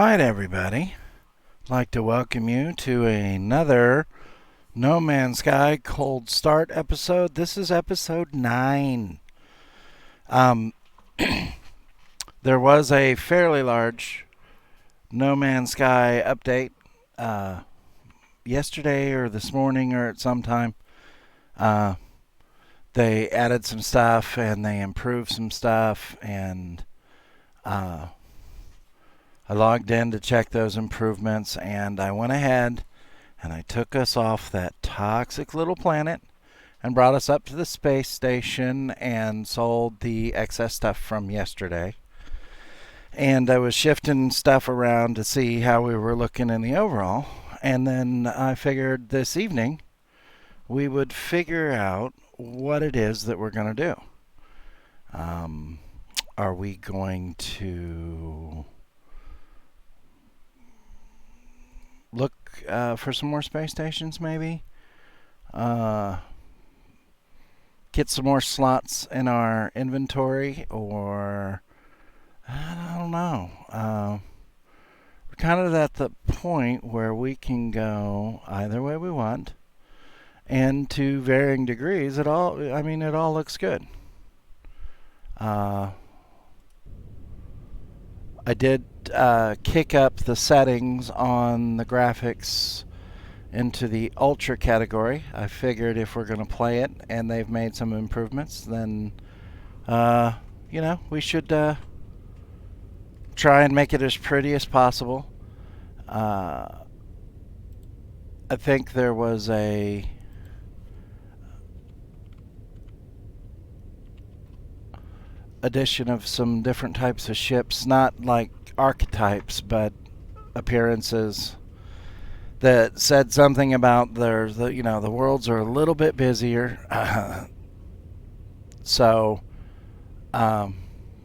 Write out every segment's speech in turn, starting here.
right, everybody. I'd like to welcome you to another No Man's Sky Cold Start episode. This is episode 9. Um, there was a fairly large No Man's Sky update yesterday or this morning or at some time. They added some stuff and they improved some stuff, and I logged in to check those improvements, and I went ahead and I took us off that toxic little planet and brought us up to the space station and sold the excess stuff from yesterday. And I was shifting stuff around to see how we were looking in the overall. And then I figured this evening we would figure out what it is that we're going to do. Are we going to look for some more space stations, maybe? Get some more slots in our inventory, or I don't know. We're kind of at the point where we can go either way we want, and to varying degrees. It all looks good. I did kick up the settings on the graphics into the ultra category. I figured if we're going to play it and they've made some improvements, then we should try and make it as pretty as possible. I think there was a addition of some different types of ships, not like archetypes, but appearances, that said something about the worlds are a little bit busier. So,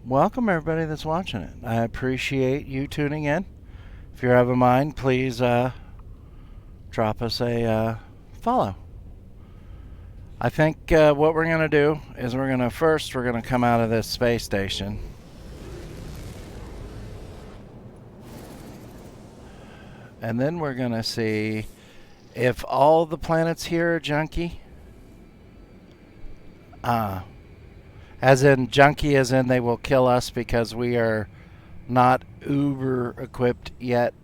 welcome everybody that's watching it. I appreciate you tuning in. If you have a mind, please drop us a follow. I think what we're going to do is we're going to come out of this space station. And then we're going to see if all the planets here are junky. As in junky, as in they will kill us because we are not uber equipped yet.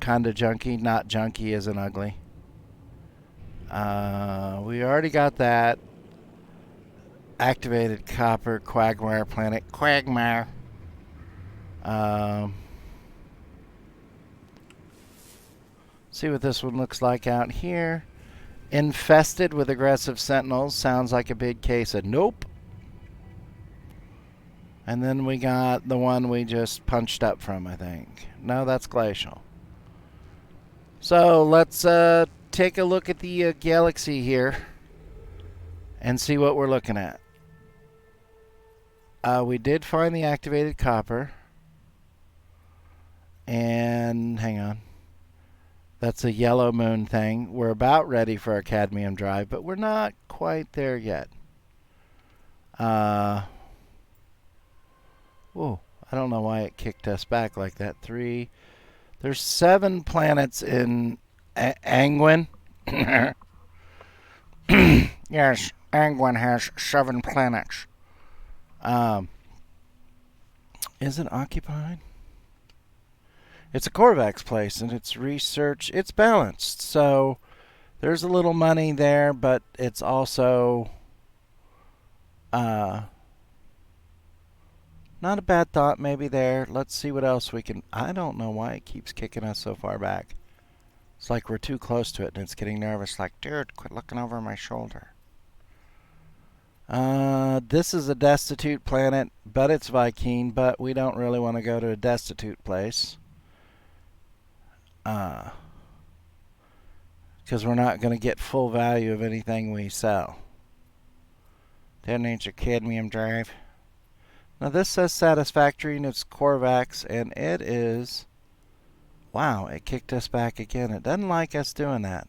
Kind of junky, not junky as in ugly. We already got that. Activated copper quagmire planet. Quagmire. See what this one looks like out here. Infested with aggressive sentinels. Sounds like a big case of nope. And then we got the one we just punched up from, I think. No, that's glacial. So let's take a look at the galaxy here and see what we're looking at. We did find the activated copper. And hang on. That's a yellow moon thing. We're about ready for our cadmium drive, but we're not quite there yet. Whoa, I don't know why it kicked us back like that. There's 7 planets in Angwin. Yes, Angwin has 7 planets. Is it occupied? It's a Korvax place, and it's research. It's balanced, so there's a little money there, but it's also not a bad thought maybe there. Let's see what else we can. I don't know why it keeps kicking us so far back. It's like we're too close to it, and it's getting nervous. Like, dude, quit looking over my shoulder. This is a destitute planet, but it's Viking, but we don't really want to go to a destitute place. Because we're not going to get full value of anything we sell. That needs your cadmium drive. Now this says satisfactory, and it's Korvax, and it is... Wow, it kicked us back again. It doesn't like us doing that.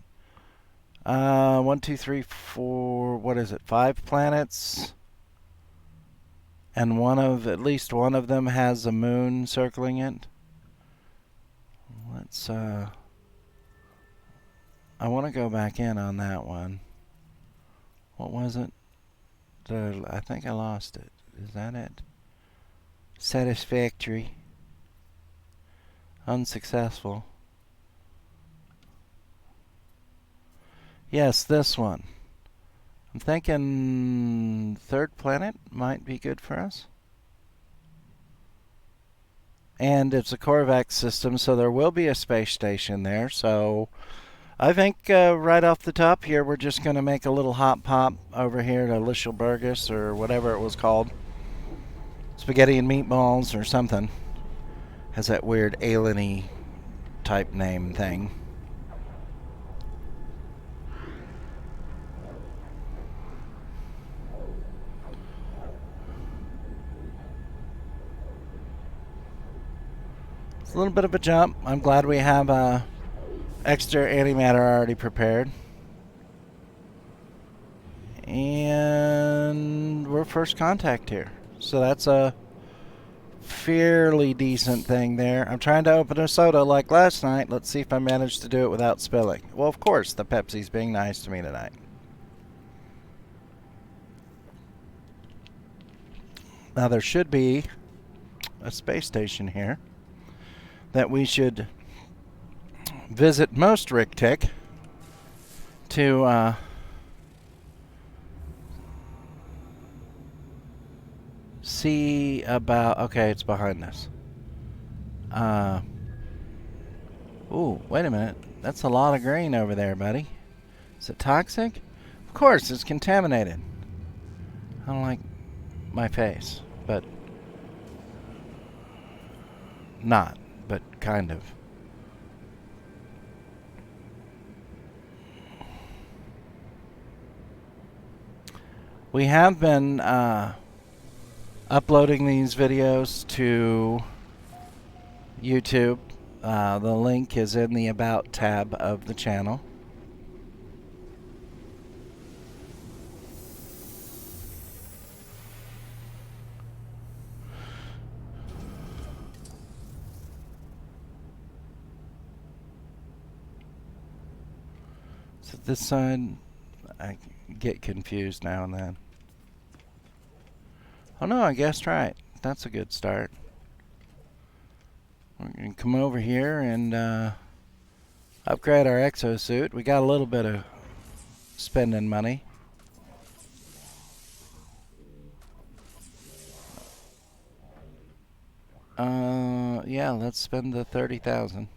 1, 2, 3, 4, what is it? 5 planets. And at least one of them has a moon circling it. let's, I want to go back in on that one. What was it? I think I lost it. Is that it? Satisfactory. Unsuccessful. Yes, this one. I'm thinking third planet might be good for us. And it's a Corvax system, so there will be a space station there. So I think right off the top here, we're just going to make a little hop pop over here to Lichtenbergus or whatever it was called. Spaghetti and meatballs or something. Has that weird alien-y type name thing. It's a little bit of a jump. I'm glad we have extra antimatter already prepared. And we're first contact here. So that's a fairly decent thing there. I'm trying to open a soda like last night. Let's see if I manage to do it without spilling. Well, of course, the Pepsi's being nice to me tonight. Now, there should be a space station here that we should visit most Rick-Tick to see about. Okay, it's behind us. Ooh, wait a minute. That's a lot of grain over there, buddy. Is it toxic? Of course, it's contaminated. I don't like my face, but not, but kind of. We have been uploading these videos to YouTube. The link is in the About tab of the channel. So this side, I get confused now and then. Oh no, I guessed right. That's a good start. We're going to come over here and upgrade our exosuit. We got a little bit of spending money. Yeah, let's spend the 30,000.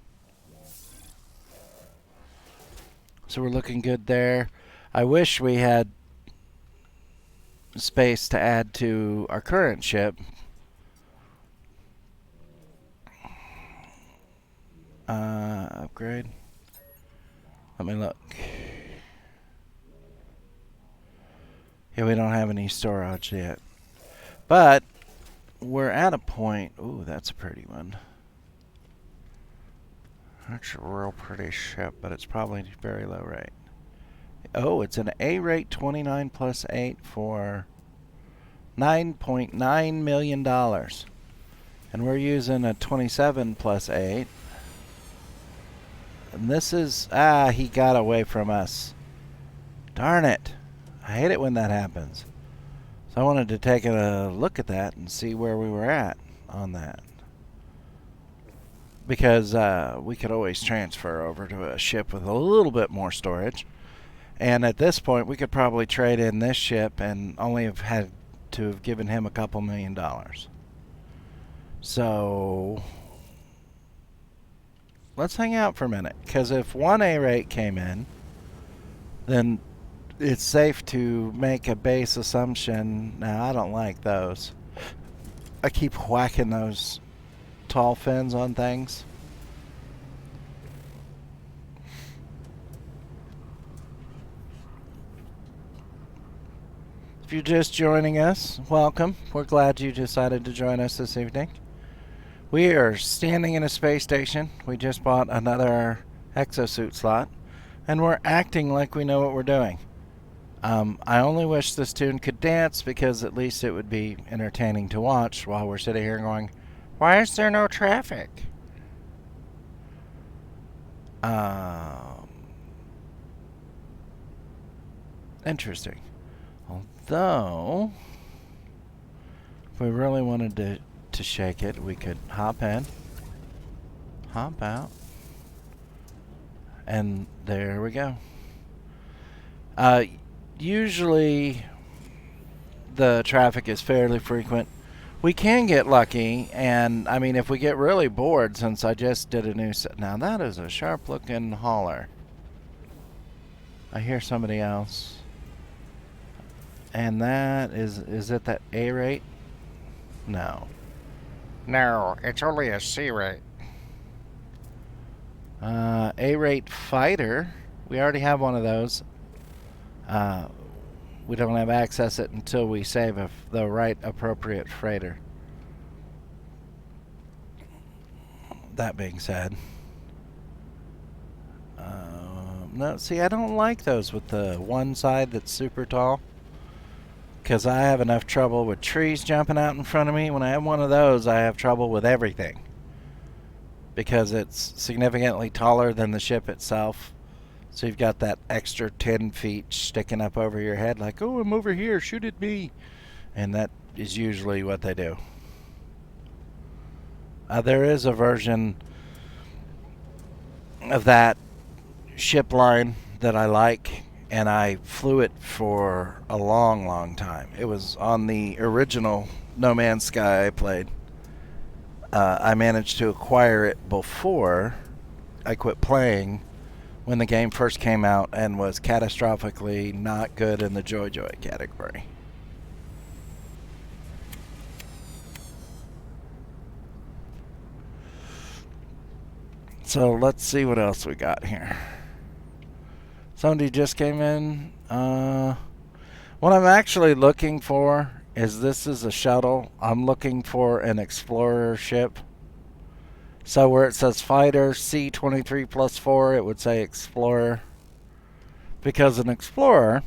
So we're looking good there. I wish we had space to add to our current ship. Upgrade. Let me look. Yeah, we don't have any storage yet. But we're at a point. Ooh, that's a pretty one. That's a real pretty ship, but it's probably very low rate. Oh, it's an A rate 29 plus 8 for $9.9 million. And we're using a 27 plus 8. And this is, he got away from us. Darn it. I hate it when that happens. So I wanted to take a look at that and see where we were at on that. Because we could always transfer over to a ship with a little bit more storage. And at this point, we could probably trade in this ship and only have had to have given him a couple $1 million. So let's hang out for a minute. Because if one A rate came in, then it's safe to make a base assumption. Now, I don't like those. I keep whacking those tall fins on things. If you're just joining us, welcome. We're glad you decided to join us this evening. We are standing in a space station. We just bought another exosuit slot, and we're acting like we know what we're doing. I only wish this tune could dance, because at least it would be entertaining to watch while we're sitting here going, why is there no traffic? Interesting. Although, if we really wanted to shake it, we could hop in, hop out, and there we go. Usually, the traffic is fairly frequent. We can get lucky, and I mean, if we get really bored, since I just did a new set. Now, that is a sharp-looking hauler. I hear somebody else. And that is it that A rate? No. No, it's only a C rate. A rate fighter. We already have one of those. We don't have access it until we save the right appropriate freighter. That being said, no, see, I don't like those with the one side that's super tall, because I have enough trouble with trees jumping out in front of me. When I have one of those, I have trouble with everything, because it's significantly taller than the ship itself. So you've got that extra 10 feet sticking up over your head like, oh, I'm over here, shoot at me. And that is usually what they do. There is a version of that ship line that I like, and I flew it for a long, long time. It was on the original No Man's Sky I played. I managed to acquire it before I quit playing, when the game first came out, and was catastrophically not good in the Joy category. So let's see what else we got here. Somebody just came in. What I'm actually looking for is, this is a shuttle. I'm looking for an explorer ship. So where it says fighter C-23 plus 4, it would say explorer. Because an explorer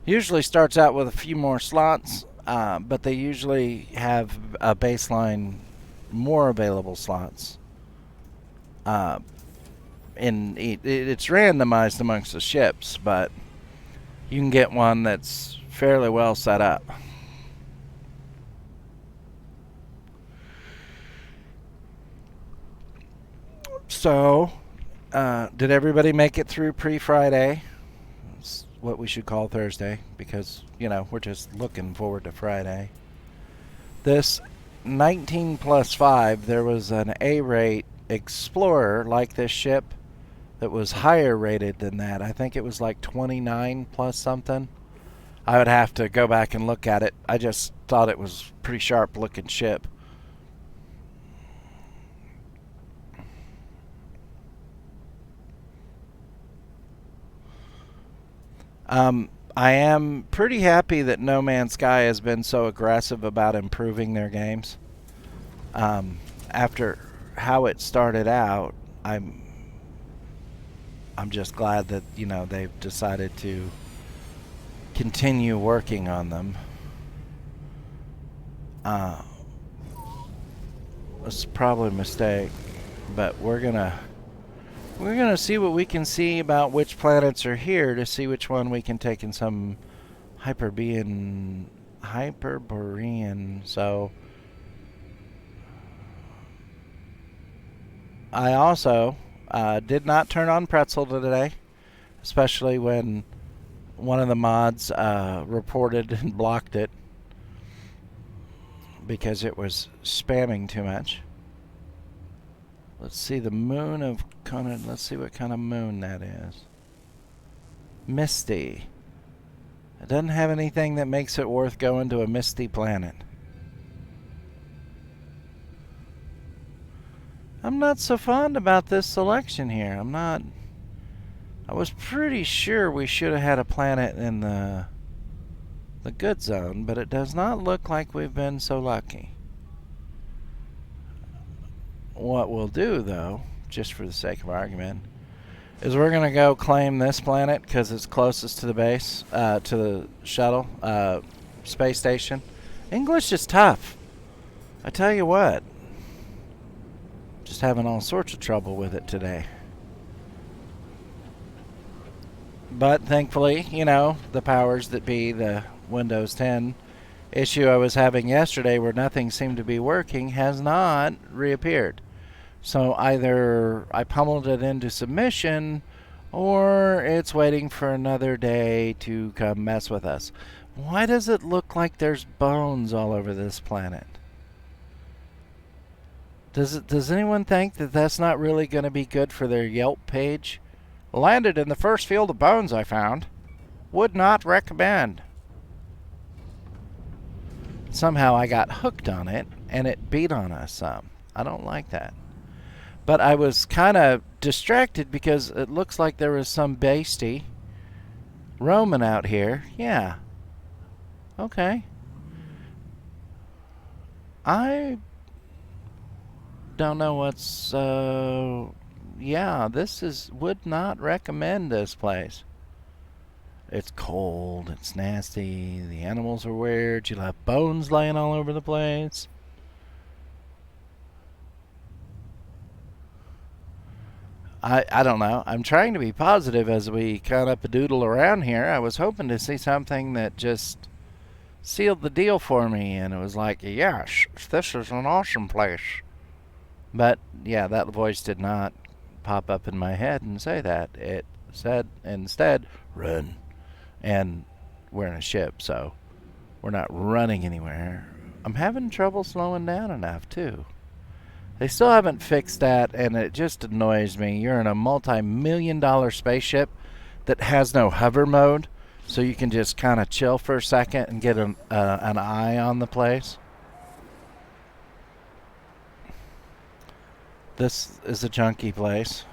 usually starts out with a few more slots, but they usually have a baseline more available slots. It's randomized amongst the ships, but you can get one that's fairly well set up. So, did everybody make it through pre-Friday? It's what we should call Thursday, because, we're just looking forward to Friday. This 19 plus 5, there was an A-rate explorer like this ship that was higher rated than that. I think it was like 29 plus something. I would have to go back and look at it. I just thought it was a pretty sharp looking ship. I am pretty happy that No Man's Sky has been so aggressive about improving their games. After how it started out, I'm just glad that they've decided to continue working on them. It's probably a mistake, but we're gonna see what we can see about which planets are here, to see which one we can take in some Hyperborean. So I also did not turn on Pretzel today, especially when one of the mods reported and blocked it because it was spamming too much. Let's see the moon of Conan. Let's see what kind of moon that is. Misty. It doesn't have anything that makes it worth going to a misty planet. I'm not so fond about this selection here. I was pretty sure we should have had a planet in the good zone, but it does not look like we've been so lucky. What we'll do, though, just for the sake of argument, is we're going to go claim this planet because it's closest to the base, to the shuttle, space station. English is tough. I tell you what. Just having all sorts of trouble with it today. But thankfully, you know, the powers that be, the Windows 10 issue I was having yesterday where nothing seemed to be working has not reappeared. So either I pummeled it into submission or it's waiting for another day to come mess with us. Why does it look like there's bones all over this planet? Does anyone think that that's not really going to be good for their Yelp page? Landed in the first field of bones I found. Would not recommend. Somehow I got hooked on it and it beat on us some. I don't like that. But I was kind of distracted because it looks like there was some beastie roaming out here. Yeah. Okay. I don't know what's yeah, would not recommend this place. It's cold, it's nasty, the animals are weird, you'll have bones laying all over the place. I don't know. I'm trying to be positive as we kind of doodle around here. I was hoping to see something that just sealed the deal for me, and it was like, yes, this is an awesome place. But, yeah, that voice did not pop up in my head and say that. It said, instead, run. And we're in a ship, so we're not running anywhere. I'm having trouble slowing down enough, too. They still haven't fixed that, and it just annoys me. You're in a multi-million-dollar spaceship that has no hover mode, so you can just kind of chill for a second and get an eye on the place. This is a junky place.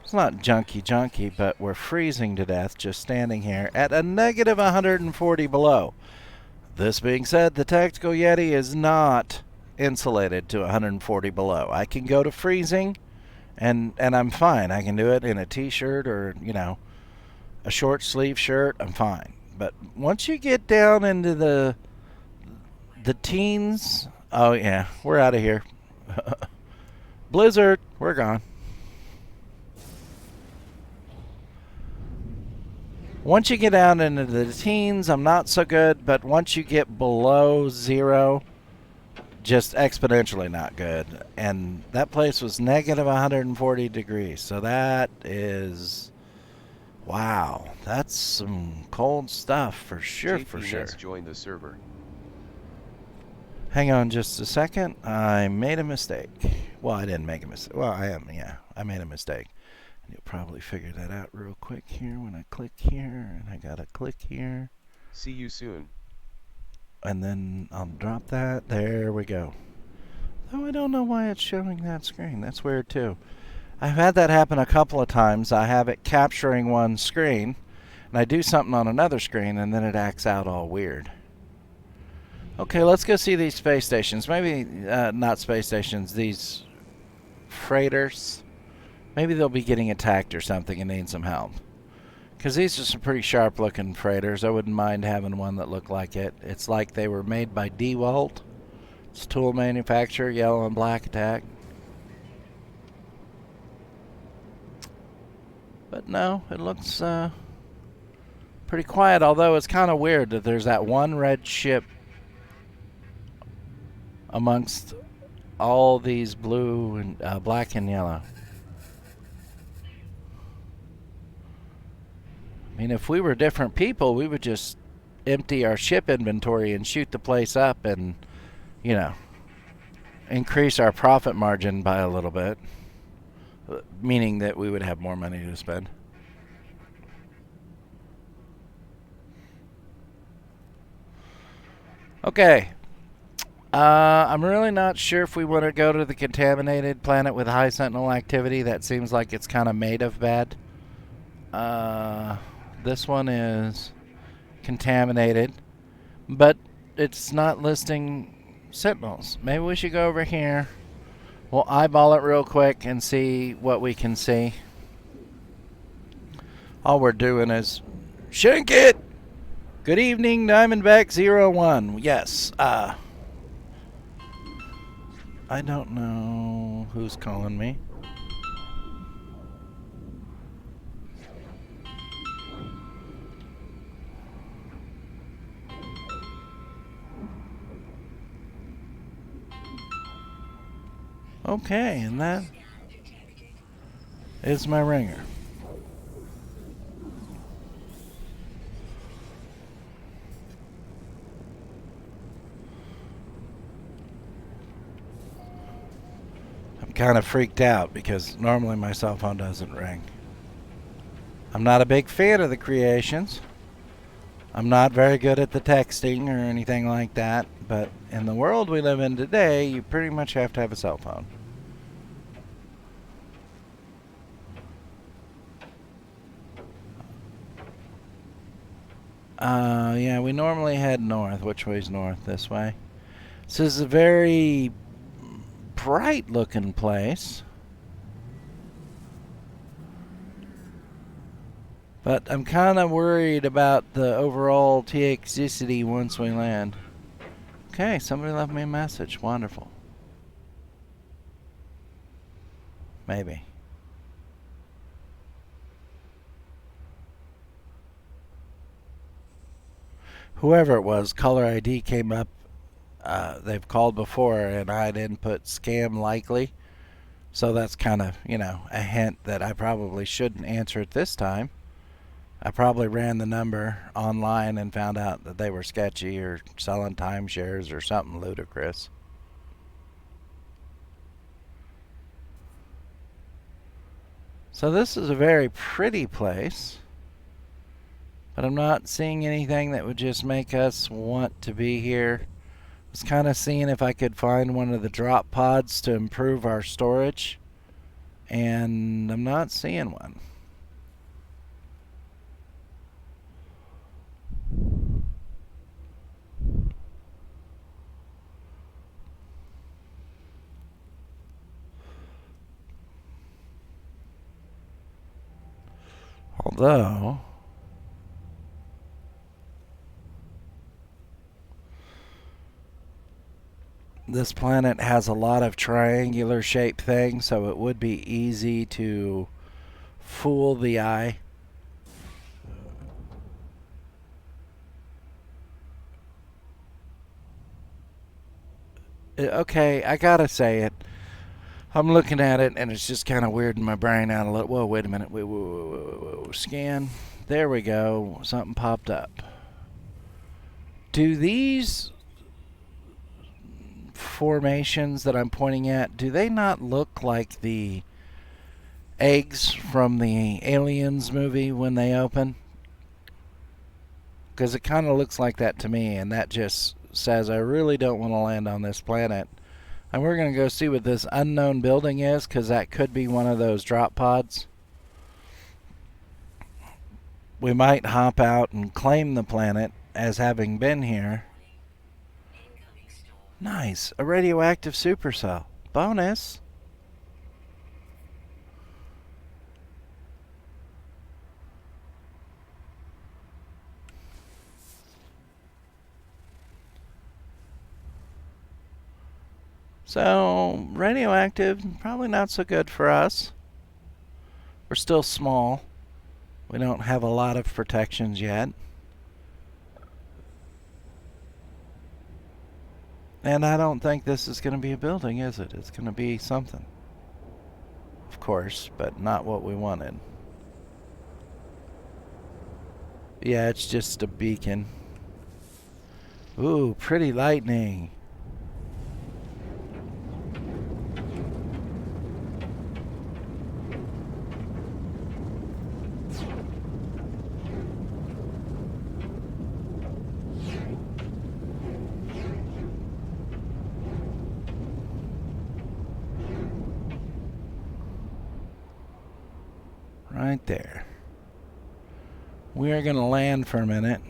It's not junky, but we're freezing to death just standing here at a negative 140 below. This being said, the Tactical Yeti is not insulated to 140 below. I can go to freezing, and I'm fine. I can do it in a t-shirt or, you know, a short sleeve shirt. I'm fine. But once you get down into the teens, oh yeah, we're out of here. Blizzard, we're gone. Once you get down into the teens, I'm not so good, but once you get below zero, just exponentially not good. And that place was negative 140 degrees, so that is, wow, that's some cold stuff for sure, for sure. Join the server. Hang on just a second. I made a mistake. Well, I didn't make a mistake. Well, I made a mistake. And you'll probably figure that out real quick here when I click here, and I gotta click here. See you soon. And then I'll drop that. There we go. Though I don't know why it's showing that screen. That's weird too. I've had that happen a couple of times. I have it capturing one screen, and I do something on another screen, and then it acts out all weird. Okay, let's go see these space stations. Maybe not space stations, these freighters. Maybe they'll be getting attacked or something and need some help. Because these are some pretty sharp-looking freighters. I wouldn't mind having one that looked like it. It's like they were made by DeWalt. It's tool manufacturer, yellow and black attack. But no, it looks pretty quiet, although it's kind of weird that there's that one red ship amongst all these blue and black and yellow. I mean, if we were different people, we would just empty our ship inventory and shoot the place up and, you know, increase our profit margin by a little bit, meaning that we would have more money to spend. Okay. I'm really not sure if we want to go to the contaminated planet with high sentinel activity. That seems like it's kind of made of bad. This one is contaminated, but it's not listing sentinels. Maybe we should go over here. We'll eyeball it real quick and see what we can see. All we're doing is shank it. Good evening, Diamondback 01. Yes, I don't know who's calling me. Okay, and that is my ringer. I'm kind of freaked out because normally my cell phone doesn't ring. I'm not a big fan of the creations. I'm not very good at the texting or anything like that, but in the world we live in today, you pretty much have to have a cell phone. Yeah, we normally head north. Which way's north? This way. This is a very bright looking place. But I'm kind of worried about the overall TXicity once we land. Okay, somebody left me a message. Wonderful. Maybe. Whoever it was, caller ID came up. They've called before, and I had input scam likely. So that's kind of, a hint that I probably shouldn't answer it this time. I probably ran the number online and found out that they were sketchy or selling timeshares or something ludicrous. So this is a very pretty place, but I'm not seeing anything that would just make us want to be here. I was kind of seeing if I could find one of the drop pods to improve our storage, and I'm not seeing one. Although, this planet has a lot of triangular shaped things, so it would be easy to fool the eye. Okay, I gotta say it. I'm looking at it, and it's just kind of weirding my brain out a little. Whoa, wait a minute. Whoa. Scan. There we go. Something popped up. Do these formations that I'm pointing at, do they not look like the eggs from the Aliens movie when they open? Because it kind of looks like that to me, and that just says I really don't want to land on this planet. And we're going to go see what this unknown building is, because that could be one of those drop pods. We might hop out and claim the planet as having been here. Nice. A radioactive supercell. Bonus. So, radioactive, probably not so good for us. We're still small. We don't have a lot of protections yet. And I don't think this is going to be a building, is it? It's going to be something. Of course, but not what we wanted. Yeah, it's just a beacon. Ooh, pretty lightning. Right there. We are going to land for a minute.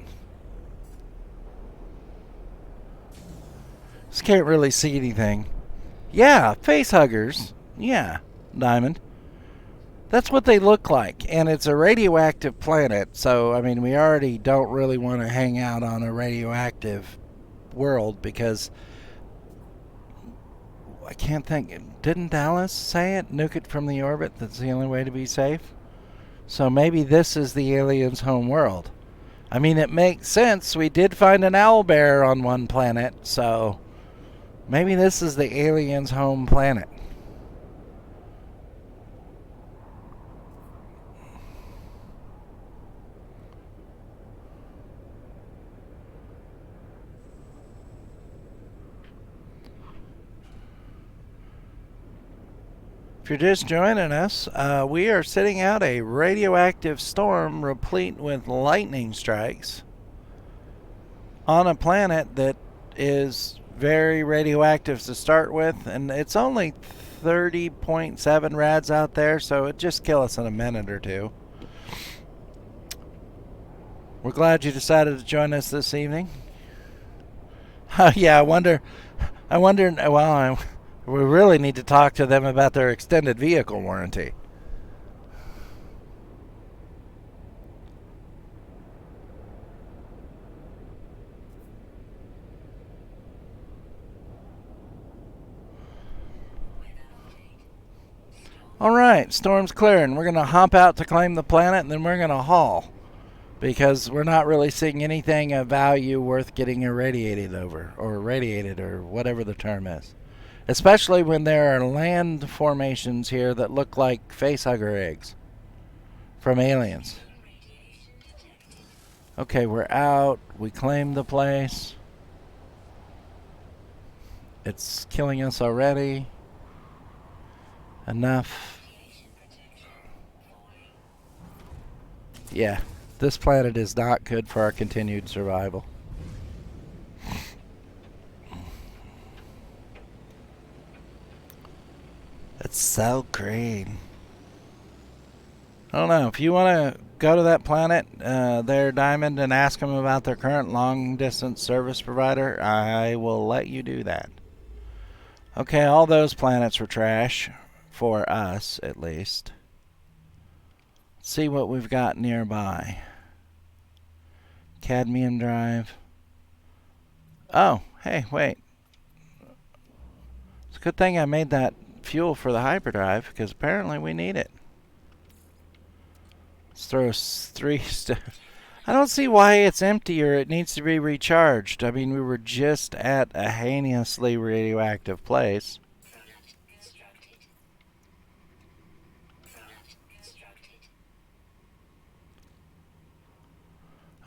Just can't really see anything. Yeah, face huggers. Yeah, Diamond. That's what they look like. And it's a radioactive planet. So, I mean, we already don't really want to hang out on a radioactive world because I can't think. Didn't Dallas say it? Nuke it from the orbit. That's the only way to be safe. So maybe this is the aliens' home world. I mean, it makes sense. We did find an owl bear on one planet, so maybe this is the aliens' home planet. If you're just joining us, we are sitting out a radioactive storm replete with lightning strikes on a planet that is very radioactive to start with, and it's only 30.7 rads out there, so it'd just kill us in a minute or two. We're glad you decided to join us this evening. Yeah, I wonder, well, we really need to talk to them about their extended vehicle warranty. All right, storm's clearing. We're going to hop out to claim the planet, and then we're going to haul, because we're not really seeing anything of value worth getting irradiated over, or radiated, or whatever the term is. Especially when there are land formations here that look like facehugger eggs from aliens. Okay, we're out. We claimed the place. It's killing us already. Enough. Yeah, this planet is not good for our continued survival. It's so green. I don't know. If you want to go to that planet, there, Diamond, and ask them about their current long-distance service provider, I will let you do that. Okay, all those planets were trash. For us, at least. Let's see what we've got nearby. Cadmium drive. Oh, hey, wait. It's a good thing I made that fuel for the hyperdrive, because apparently we need it. Let's throw three. I don't see why it's empty or it needs to be recharged. I mean, we were just at a heinously radioactive place.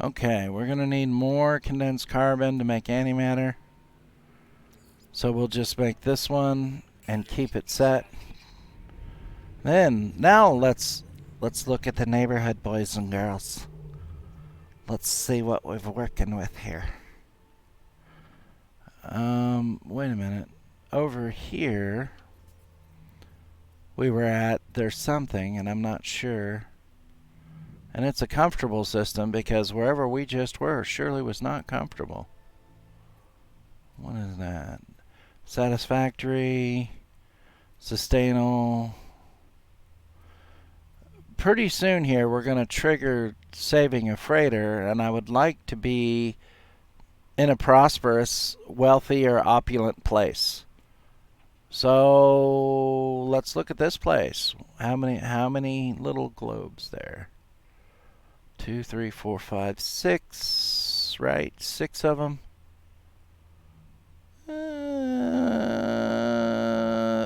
Okay, we're going to need more condensed carbon to make antimatter. So we'll just make this one and keep it set. Then, now let's look at the neighborhood, boys and girls. Let's see what we're working with here. Wait a minute. Over here, we were at, there's something, and I'm not sure. And it's a comfortable system, because wherever we just were surely was not comfortable. What is that? Satisfactory, sustainable. Pretty soon here we're going to trigger saving a freighter, and I would like to be in a prosperous, wealthy, or opulent place. So let's look at this place. How many little globes there? 2, 3, 4, 5, 6. Right, 6 of them.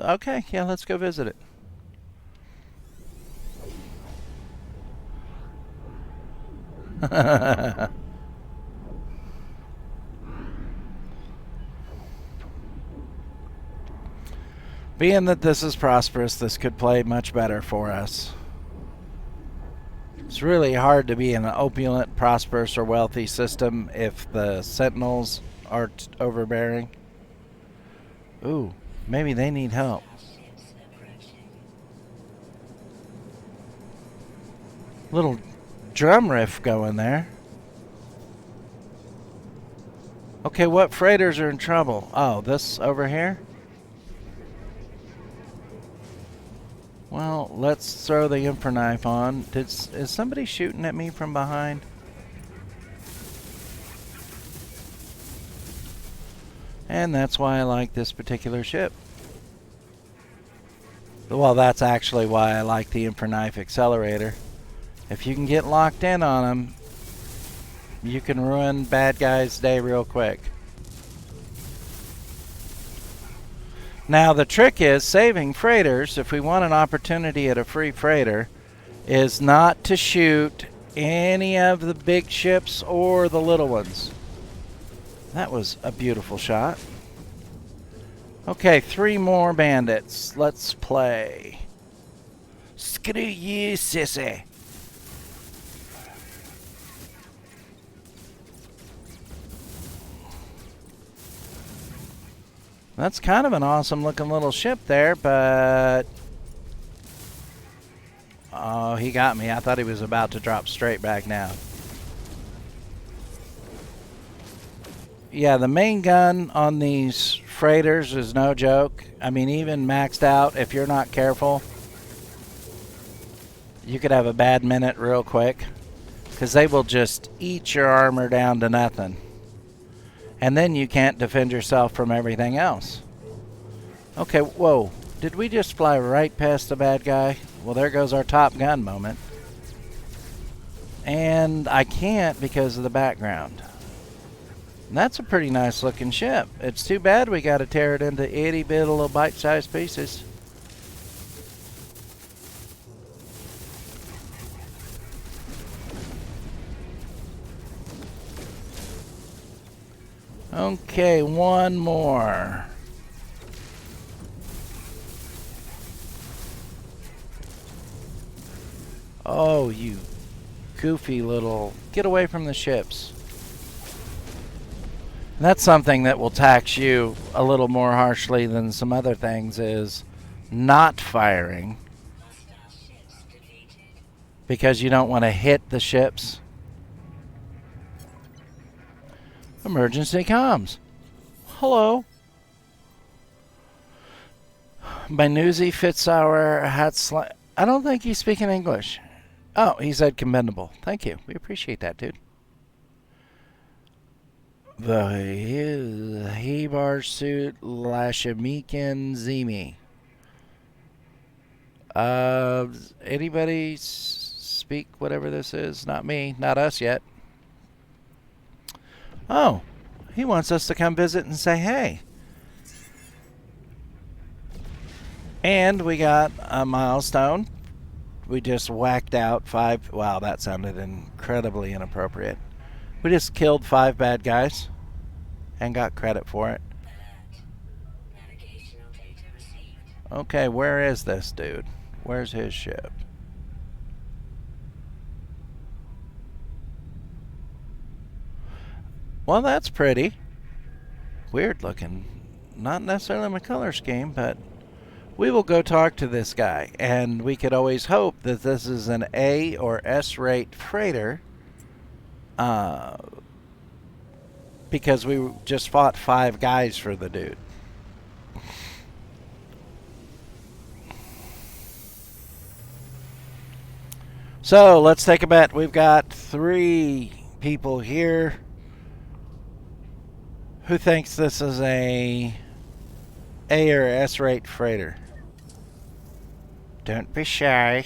Okay, yeah, let's go visit it. Being that this is prosperous, this could play much better for us. It's really hard to be in an opulent, prosperous, or wealthy system if the sentinels are overbearing. Ooh, maybe they need help. Little drum riff going there. Okay, what freighters are in trouble? Oh, this over here? Well, let's throw the infra knife on. Is somebody shooting at me from behind? And that's why I like this particular ship. Well, that's actually why I like the Infraknife Accelerator. If you can get locked in on them, you can ruin bad guys' day real quick. Now the trick is saving freighters, if we want an opportunity at a free freighter, is not to shoot any of the big ships or the little ones. That was a beautiful shot. Okay, 3 more bandits. Let's play. Screw you, sissy. That's kind of an awesome looking little ship there, but... Oh, he got me. I thought he was about to drop straight back down. Yeah, the main gun on these freighters is no joke. I mean, even maxed out, if you're not careful, you could have a bad minute real quick, because they will just eat your armor down to nothing. And then you can't defend yourself from everything else. Okay, whoa. Did we just fly right past the bad guy? Well, there goes our Top Gun moment. And I can't because of the background. And that's a pretty nice looking ship. It's too bad we got to tear it into itty bitty little bite-sized pieces. Okay, one more. Oh, you goofy little... Get away from the ships. And that's something that will tax you a little more harshly than some other things, is not firing. Because you don't want to hit the ships. Emergency comms. Hello. My newsy Fitzauer hat I don't think he's speaking English. Oh, he said commendable. Thank you. We appreciate that, dude. The Hebar suit Lashamikan Zemi. Anybody speak whatever this is? Not me. Not us yet. Oh, he wants us to come visit and say hey. And we got a milestone. We just whacked out 5. Wow, that sounded incredibly inappropriate. We just killed 5 bad guys and got credit for it. Okay, where is this dude? Where's his ship? Well, that's pretty. Weird looking. Not necessarily my color scheme, but we will go talk to this guy. And we could always hope that this is an A or S rate freighter. Because we just fought 5 guys for the dude. So let's take a bet. We've got 3 people here. Who thinks this is a or S rate freighter? Don't be shy.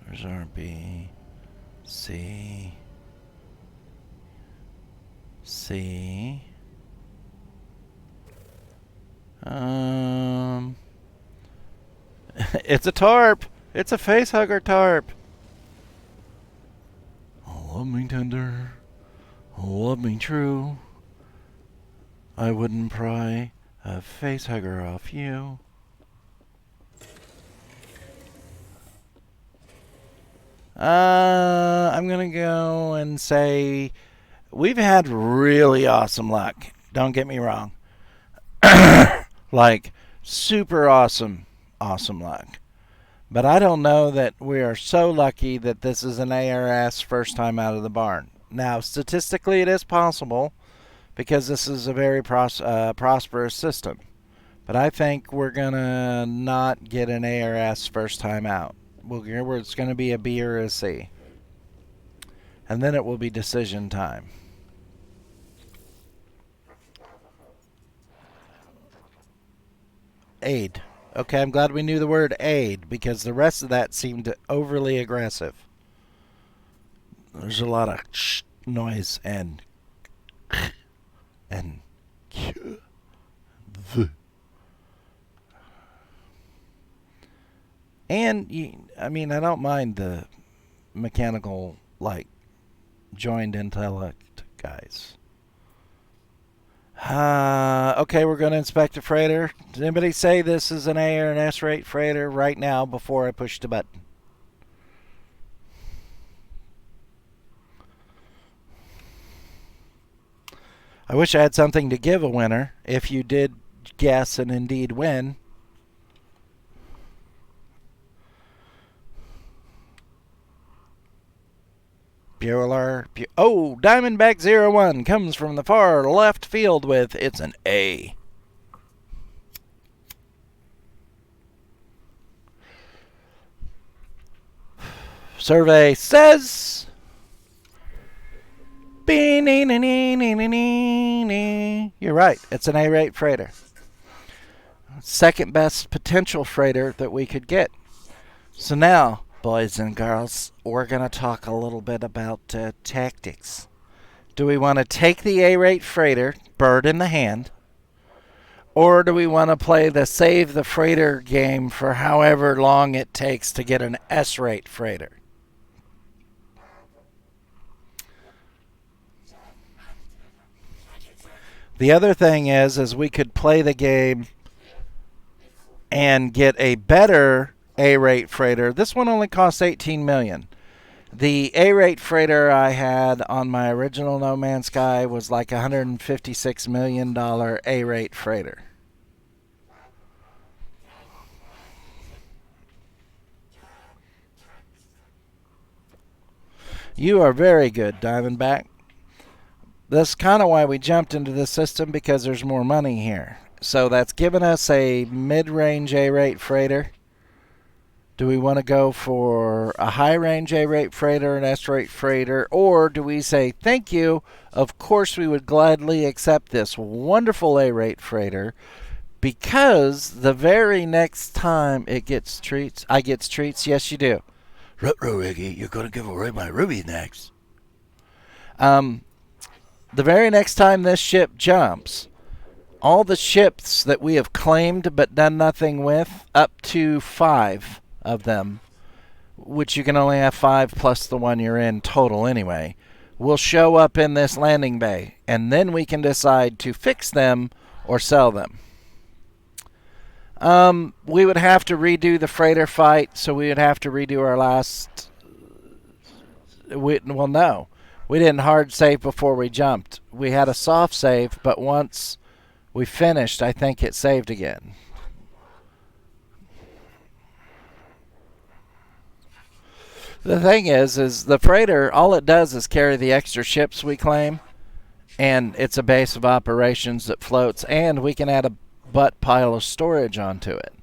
There's our B, C, C. It's a tarp. It's a facehugger tarp. Oh, love me tender. Oh, love me true. I wouldn't pry a facehugger off you. I'm gonna go and say we've had really awesome luck. Don't get me wrong. Like super awesome luck. But I don't know that we are so lucky that this is an ARS first time out of the barn. Now, statistically, it is possible because this is a very prosperous system. But I think we're going to not get an A or S first time out. It's going to be a B or a C. And then it will be decision time. Aid. Okay, I'm glad we knew the word aid because the rest of that seemed overly aggressive. There's a lot of noise and I mean, I don't mind the mechanical, like, joined intellect guys. Okay, we're going to inspect a freighter. Does anybody say this is an A or an S rate freighter right now before I push the button? I wish I had something to give a winner if you did guess and indeed win. Bueller. Diamondback 01 comes from the far left field with it's an A. Survey says you're right. It's an A rate freighter. Second best potential freighter that we could get. So now, boys and girls, we're going to talk a little bit about tactics. Do we want to take the A-rate freighter, bird in the hand, or do we want to play the save the freighter game for however long it takes to get an S-rate freighter? The other thing is we could play the game and get a better A-rate freighter. This one only costs $18 million. The A-rate freighter I had on my original No Man's Sky was like $156 million A-rate freighter. You are very good, Diamondback. That's kind of why we jumped into this system, because there's more money here. So that's given us a mid-range A-rate freighter. Do we want to go for a high-range A-rate freighter, an S-rate freighter, or do we say, thank you, of course we would gladly accept this wonderful A-rate freighter, because the very next time I gets treats, yes you do. Ruh-roh, Ricky, you're going to give away my ruby next. The very next time this ship jumps, all the ships that we have claimed but done nothing with, up to 5 of them, which you can only have 5 plus the one you're in total anyway, will show up in this landing bay, and then we can decide to fix them or sell them. We would have to redo the freighter fight, so we would have to redo our last... no. We didn't hard save before we jumped. We had a soft save, but once we finished, I think it saved again. The thing is the freighter, all it does is carry the extra ships we claim, and it's a base of operations that floats, and we can add a butt pile of storage onto it.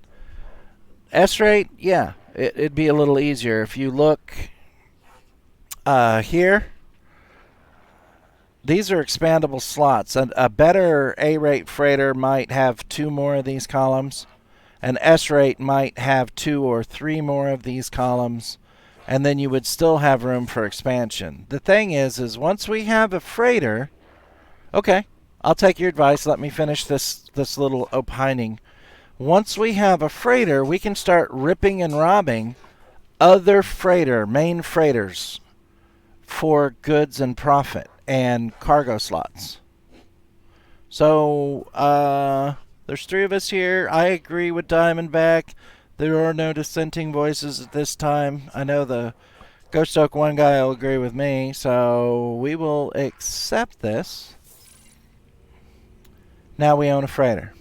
S-rate, yeah, it'd be a little easier. If you look here, these are expandable slots. A better A-rate freighter might have 2 more of these columns. An S-rate might have 2 or 3 more of these columns. And then you would still have room for expansion. The thing is once we have a freighter... Okay, I'll take your advice. Let me finish this little opining. Once we have a freighter, we can start ripping and robbing other main freighters for goods and profit and cargo slots. So, there's 3 of us here. I agree with Diamondback. There are no dissenting voices at this time. I know the Ghost Oak 1 guy will agree with me, so we will accept this. Now we own a freighter.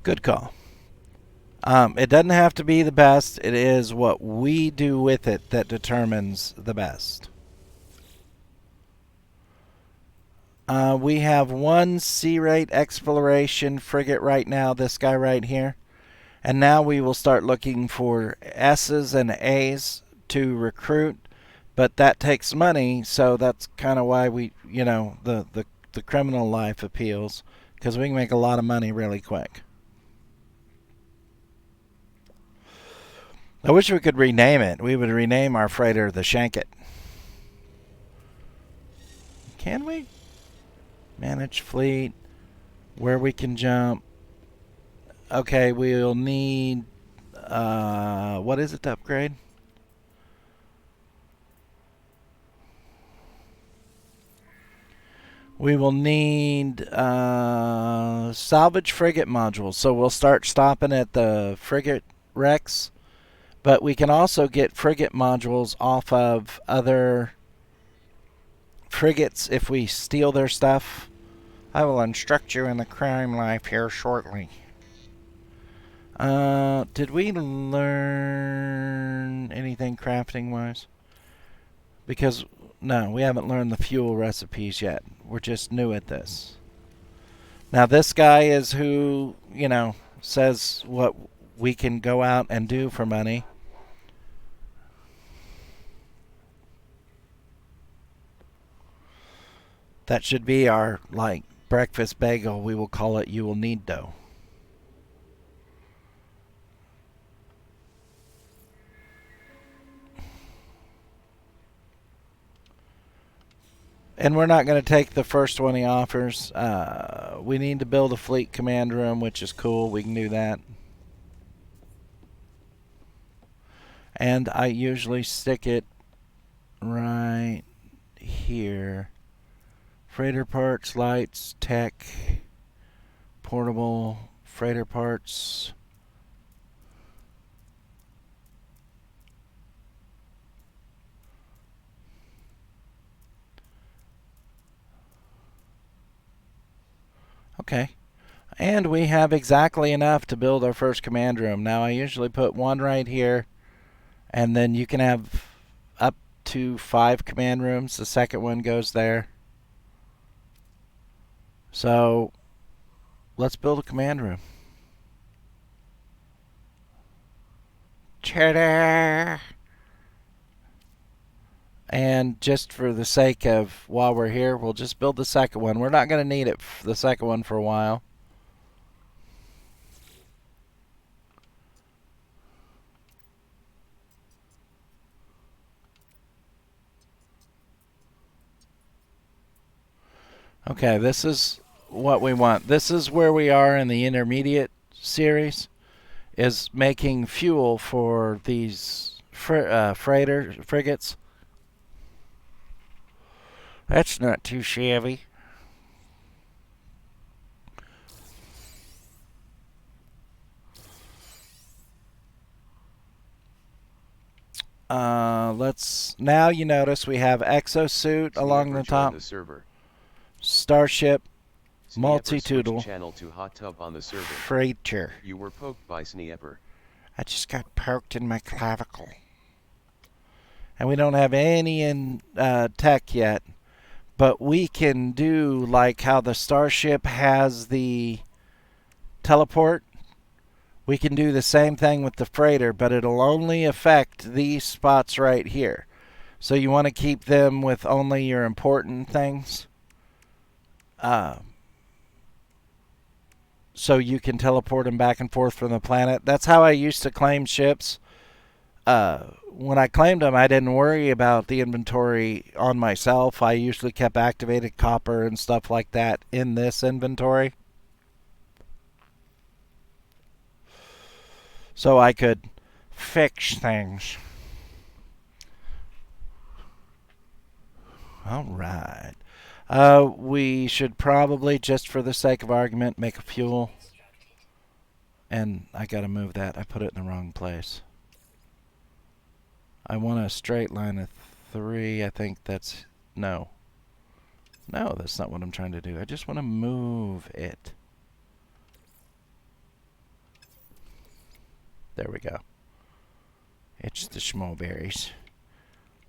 Good call. It doesn't have to be the best. It is what we do with it that determines the best. We have one C-rate exploration frigate right now, this guy right here. And now we will start looking for S's and A's to recruit. But that takes money, so that's kind of why we, the criminal life appeals. Because we can make a lot of money really quick. I wish we could rename it. We would rename our freighter the Shanket. Can we? Manage fleet. Where we can jump. Okay, we'll need... what is it to upgrade? We will need salvage frigate modules. So we'll start stopping at the frigate wrecks. But we can also get frigate modules off of other frigates if we steal their stuff. I will instruct you in the crime life here shortly. Did we learn anything crafting wise? Because, no, we haven't learned the fuel recipes yet. We're just new at this. Now, this guy is who, says what we can go out and do for money. That should be our, breakfast bagel. We will call it You Will Need Dough. And we're not going to take the first one he offers. We need to build a fleet command room, which is cool. We can do that. And I usually stick it right here. Freighter parts, lights, tech, portable, freighter parts. Okay. And we have exactly enough to build our first command room. Now I usually put one right here, and then you can have up to 5 command rooms. The second one goes there. So let's build a command room. Ta-da! And just for the sake of while we're here, we'll just build the second one. We're not going to need the second one for a while. Okay, this is what we want. This is where we are in the intermediate series, is making fuel for these frigates. That's not too shabby. Now you notice we have exosuit along the top. The server. Starship, Sniepper multi-toodle, switched channel to hot tub on the server. freighter. You were poked by Sniepper. I just got poked in my clavicle. And we don't have any in tech yet. But we can do like how the Starship has the teleport. We can do the same thing with the freighter, but it'll only affect these spots right here. So you want to keep them with only your important things. So you can teleport them back and forth from the planet. That's how I used to claim ships. When I claimed them, I didn't worry about the inventory on myself. I usually kept activated copper and stuff like that in this inventory. So I could fix things. All right. We should probably, just for the sake of argument, make a fuel. And I gotta move that. I put it in the wrong place. I want a straight line of 3. I think that's... No. No, that's not what I'm trying to do. I just want to move it. There we go. It's the small berries.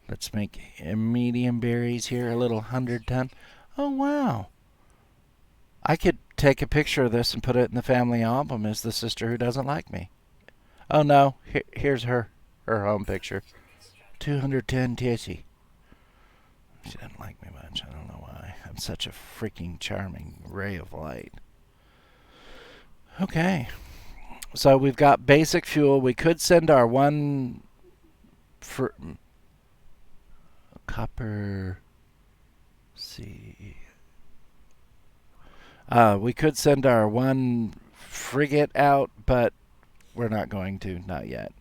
Let's make medium berries here, a little 100-ton. Oh, wow. I could take a picture of this and put it in the family album as the sister who doesn't like me. Oh, no. Here's her home picture. 210 Tissy. She doesn't like me much. I don't know why. I'm such a freaking charming ray of light. Okay. So we've got basic fuel. We could send our one for copper. See. We could send our one frigate out, but we're not going to. Not yet.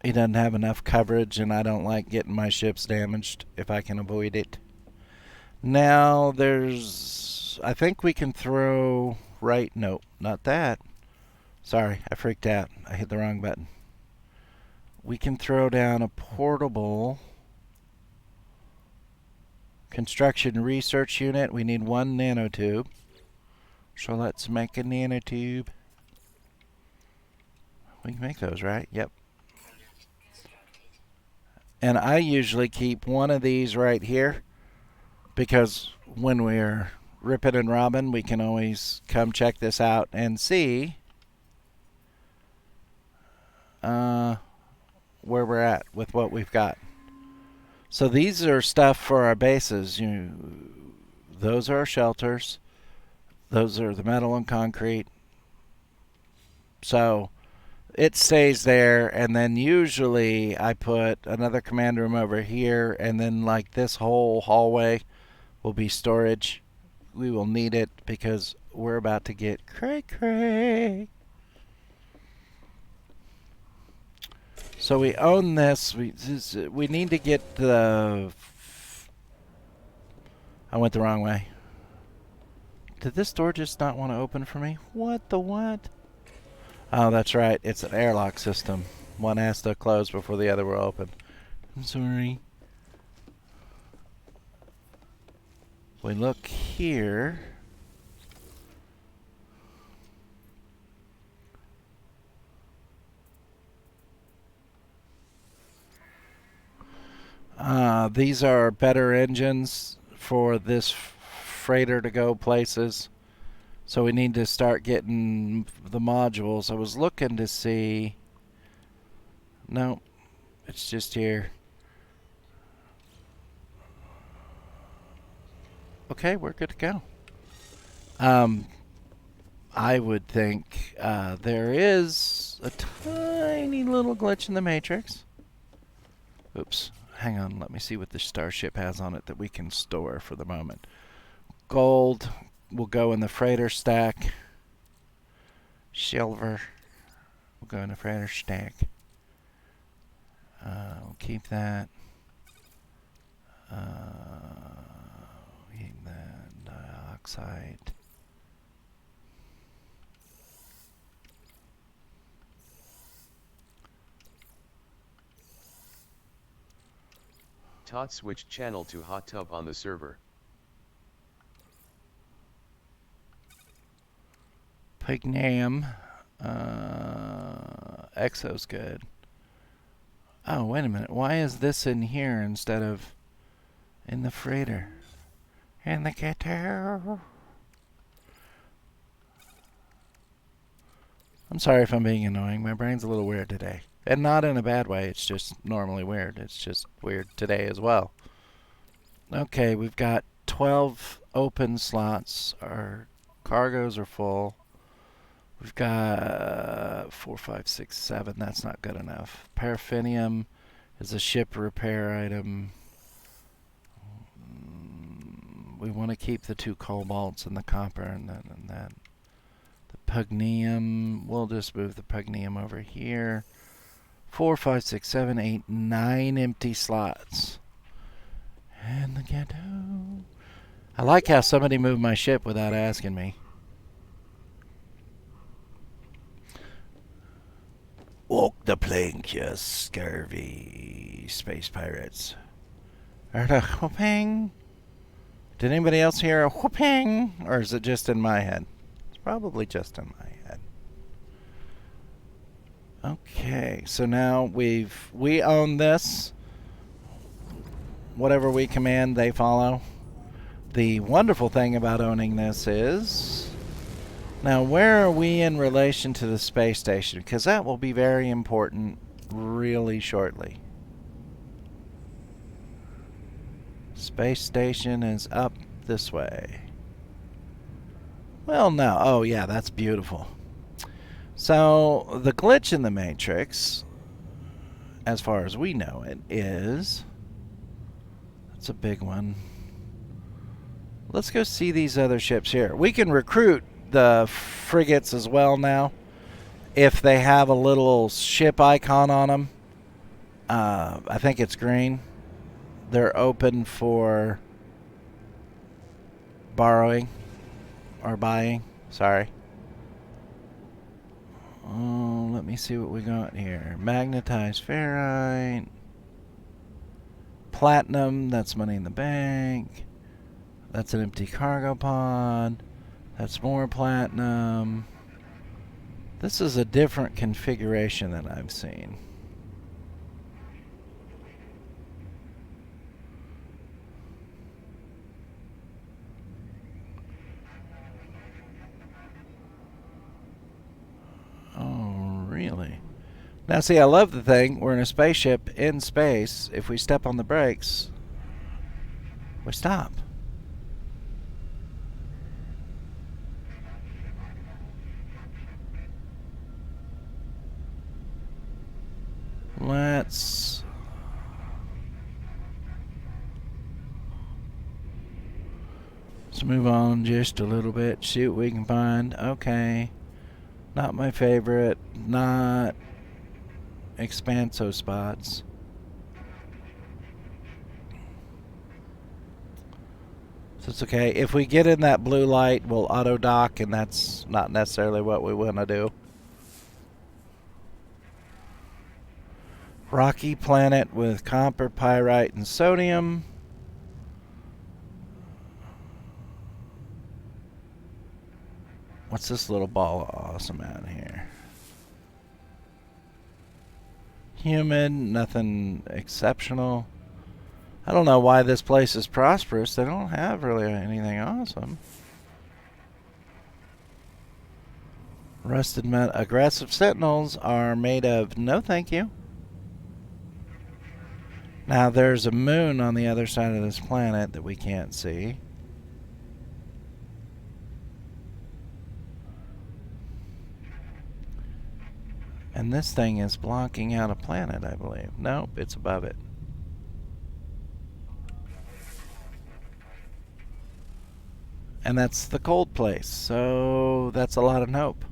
He doesn't have enough coverage, and I don't like getting my ships damaged if I can avoid it. Now I think we can throw nope, not that. Sorry, I freaked out. I hit the wrong button. We can throw down a portable construction research unit. We need one nanotube. So let's make a nanotube. We can make those, right? Yep. And I usually keep one of these right here because when we're ripping and robbing, we can always come check this out and see where we're at with what we've got. So these are stuff for our bases. Those are our shelters. Those are the metal and concrete. So it stays there, and then usually I put another command room over here, and then like this whole hallway will be storage. We will need it because we're about to get cray-cray. So we own this. We need to get the... I went the wrong way. Did this door just not want to open for me? What the what? Oh, that's right. It's an airlock system. One has to close before the other will open. I'm sorry. We look here. These are better engines for this freighter to go places. So we need to start getting the modules. I was looking to see. No, it's just here. Okay, we're good to go. I would think there is a tiny little glitch in the matrix. Oops. Hang on. Let me see what the starship has on it that we can store for the moment. Gold will go in the freighter stack. Silver will go in the freighter stack. We'll keep that. Keep that dioxide. Todd switched channel to hot tub on the server. Pignam. Exo's good. Oh, wait a minute. Why is this in here instead of in the freighter? In the guitar. I'm sorry if I'm being annoying. My brain's a little weird today. And not in a bad way. It's just normally weird. It's just weird today as well. Okay, we've got 12 open slots. Our cargoes are full. We've got 4, 5, 6, 7. That's not good enough. Paraffinium is a ship repair item. We want to keep the 2 cobalts and the copper and that. The pugnium, we'll just move the pugnium over here. 4, 5, 6, 7, 8, 9 empty slots. And the ghetto. I like how somebody moved my ship without asking me. Walk the plank, you scurvy space pirates. Erda hoping. Did anybody else hear a whooping? Or is it just in my head? It's probably just in my head. Okay, so now we own this. Whatever we command, they follow. The wonderful thing about owning this is... Now, where are we in relation to the space station? Because that will be very important really shortly. Space station is up this way. Well, no. Oh, yeah, that's beautiful. So, the glitch in the Matrix, as far as we know it, is... That's a big one. Let's go see these other ships here. We can recruit the frigates as well now. If they have a little ship icon on them. I think it's green. They're open for borrowing or buying. Sorry. Oh, let me see what we got here. Magnetized ferrite. Platinum, that's money in the bank. That's an empty cargo pod. That's more platinum. This is a different configuration than I've seen. Oh, really? Now, see, I love the thing. We're in a spaceship in space. If we step on the brakes, we stop. Let's move on just a little bit, see what we can find. Okay. Not my favorite. Not expanso spots. So it's okay. If we get in that blue light, we'll auto dock, and that's not necessarily what we want to do. Rocky planet with copper, pyrite, and sodium. What's this little ball of awesome out here? Human, nothing exceptional. I don't know why this place is prosperous. They don't have really anything awesome. Rusted metal. Aggressive sentinels are made of no thank you. Now there's a moon on the other side of this planet that we can't see. And this thing is blocking out a planet, I believe. Nope, it's above it. And that's the cold place, so that's a lot of nope.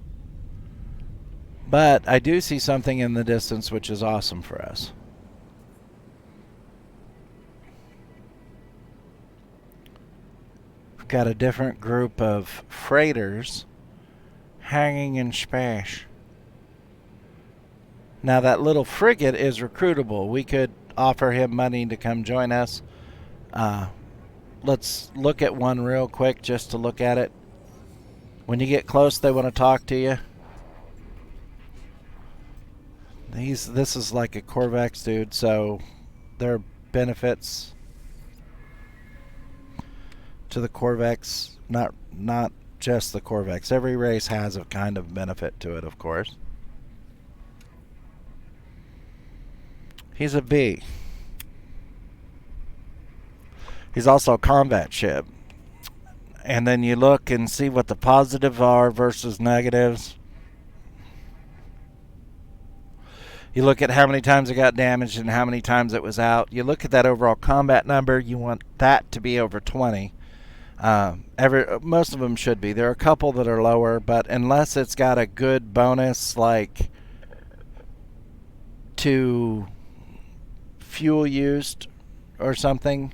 But I do see something in the distance which is awesome for us. We've got a different group of freighters hanging in space. Now that little frigate is recruitable. We could offer him money to come join us. Let's look at one real quick just to look at it. When you get close, they want to talk to you. This is like a Corvex dude, so there are benefits to the Corvex. Not just the Corvex. Every race has a kind of benefit to it, of course. He's a B. He's also a combat ship. And then you look and see what the positives are versus negatives. You look at how many times it got damaged and how many times it was out. You look at that overall combat number. You want that to be over 20. Most of them should be. There are a couple that are lower, but unless it's got a good bonus like to fuel used or something,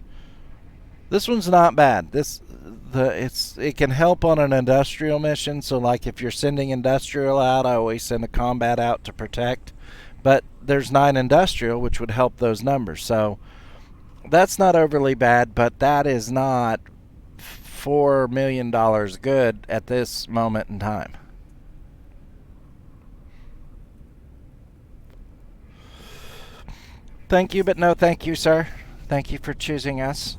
this one's not bad. It can help on an industrial mission. So like if you're sending industrial out, I always send a combat out to protect. But there's 9 industrial, which would help those numbers. So that's not overly bad, but that is not $4 million good at this moment in time. Thank you, but no thank you, sir. Thank you for choosing us.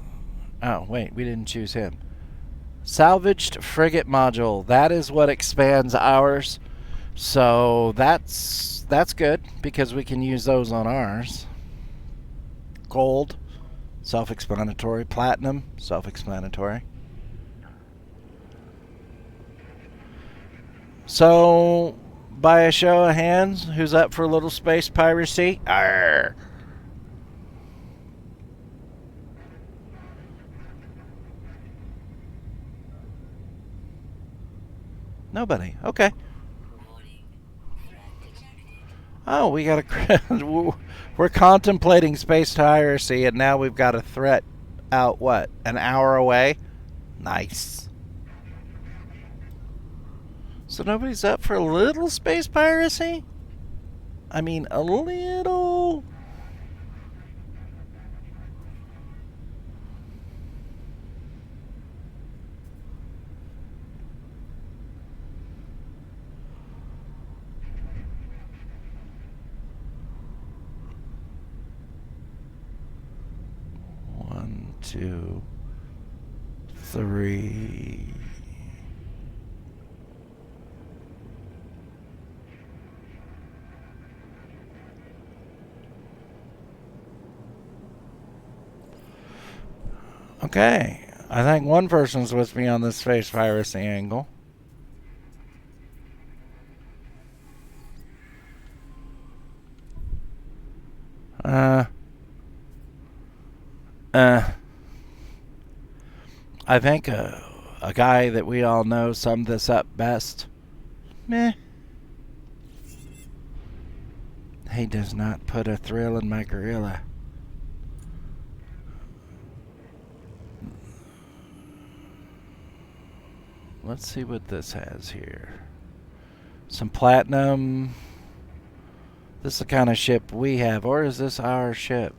Oh, wait, we didn't choose him. Salvaged frigate module. That is what expands ours. So that's good because we can use those on ours. Gold, self-explanatory. Platinum, self-explanatory. So, by a show of hands, who's up for a little space piracy? Arr! Nobody. Okay. Oh, we got a... We're contemplating space piracy, and now we've got a threat out, what, an hour away? Nice. So nobody's up for a little space piracy? I mean, a little... One, two, three... Okay, I think one person's with me on this space piracy angle. I think a guy that we all know summed this up best. Meh. He does not put a thrill in my gorilla. Let's see what this has here. Some platinum. This is the kind of ship we have. Or is this our ship?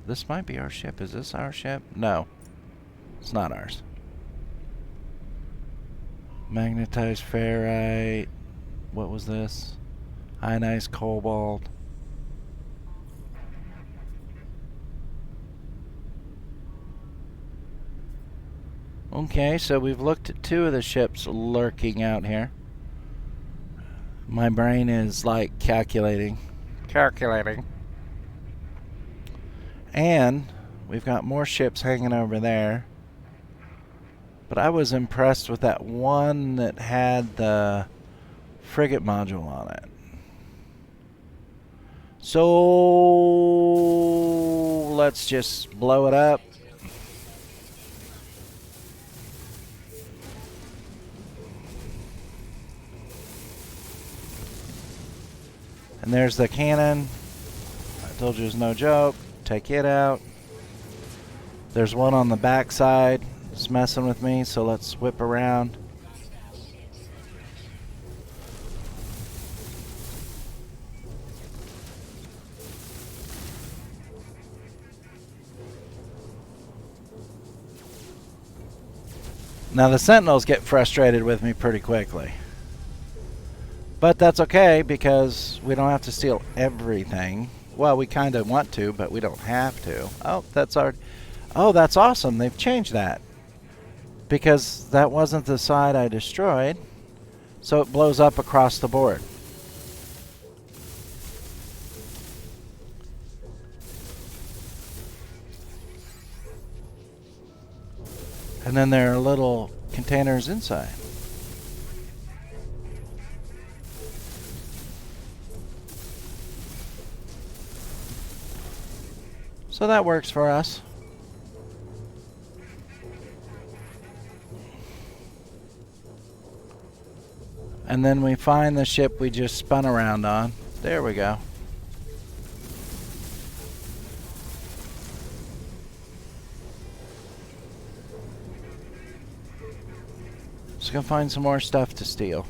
This might be our ship. Is this our ship? No. It's not ours. Magnetized ferrite. What was this? Ionized cobalt. Okay, so we've looked at two of the ships lurking out here. My brain is like calculating. And we've got more ships hanging over there. But I was impressed with that one that had the frigate module on it. So let's just blow it up. And there's the cannon. I told you it's no joke. Take it out. There's one on the back side. It's messing with me, so let's whip around. Now the Sentinels get frustrated with me pretty quickly. But that's okay because we don't have to steal everything. Well, we kind of want to, but we don't have to. Oh, that's our... Oh, that's awesome. They've changed that. Because that wasn't the side I destroyed. So it blows up across the board. And then there are little containers inside. So that works for us. And then we find the ship we just spun around on. There we go. Just gonna find some more stuff to steal.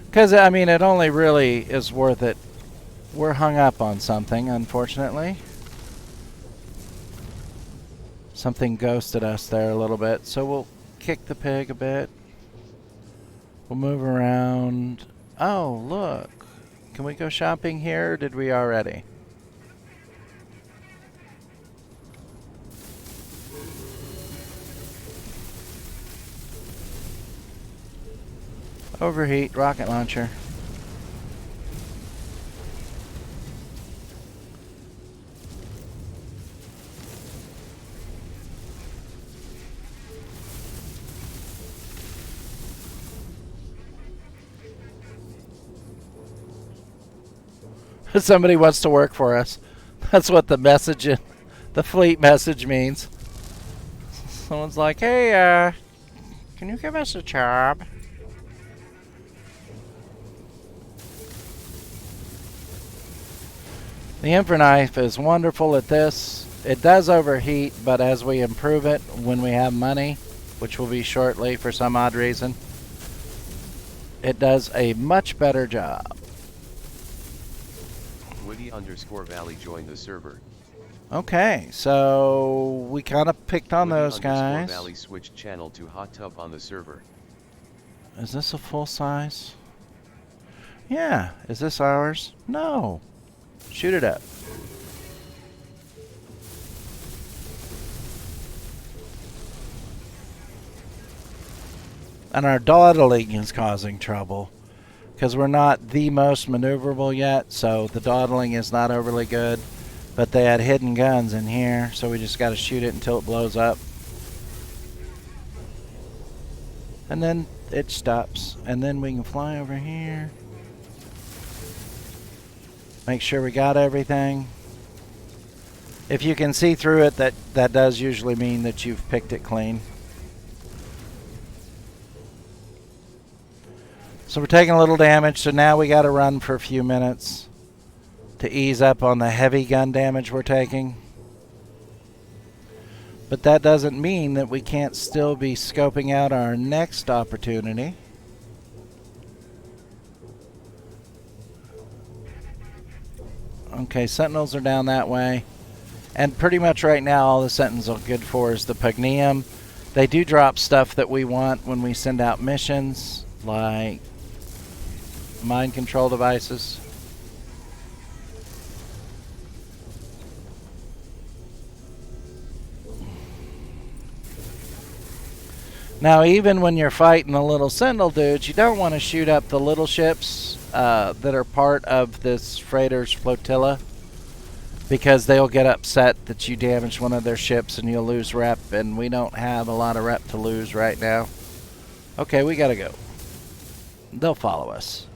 Because, I mean, it only really is worth it. We're hung up on something, unfortunately. Something ghosted us there a little bit, so kick the pig a bit. We'll move around. Oh, look. Can we go shopping here, or did we already? Overheat, rocket launcher. Somebody wants to work for us. That's what the message, the fleet message means. Someone's like, hey, can you give us a job? The Infraknife is wonderful at this. It does overheat, but as we improve it, when we have money, which will be shortly for some odd reason, it does a much better job. Woody_Valley joined the server. Okay, so we kind of picked on those guys. Valley switched channel to hot tub on the server. Is this a full size? Yeah. Is this ours? No. Shoot it up. And our dawdling is causing trouble because we're not the most maneuverable yet, so the dawdling is not overly good. But they had hidden guns in here, so we just got to shoot it until it blows up. And then it stops. And then we can fly over here. Make sure we got everything. If you can see through it, that does usually mean that you've picked it clean. So we're taking a little damage, so now we got to run for a few minutes to ease up on the heavy gun damage we're taking. But that doesn't mean that we can't still be scoping out our next opportunity. Okay, sentinels are down that way. And pretty much right now all the sentinels are good for is the Pugneum. They do drop stuff that we want when we send out missions, like mind control devices. Now, even when you're fighting the little sentinel dudes, you don't want to shoot up the little ships that are part of this freighter's flotilla, because they'll get upset that you damaged one of their ships and you'll lose rep, and we don't have a lot of rep to lose right now. Okay, we gotta go. They'll follow us.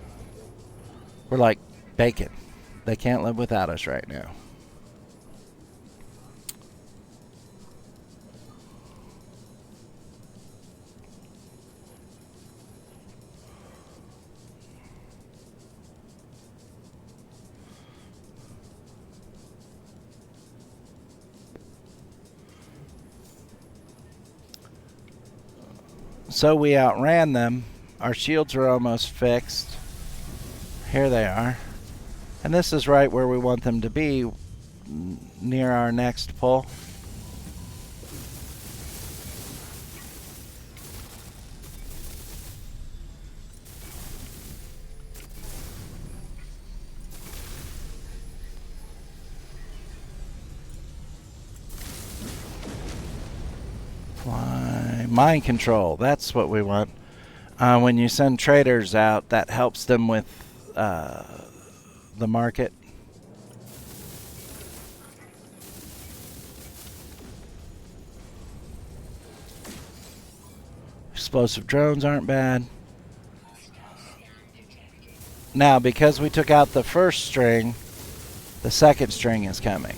We're like bacon. They can't live without us right now. So we outran them. Our shields are almost fixed. Here they are. And this is right where we want them to be, near our next pull. Mind control, that's what we want. When you send traders out, that helps them with the market. Explosive drones aren't bad. Now, because we took out the first string, the second string is coming.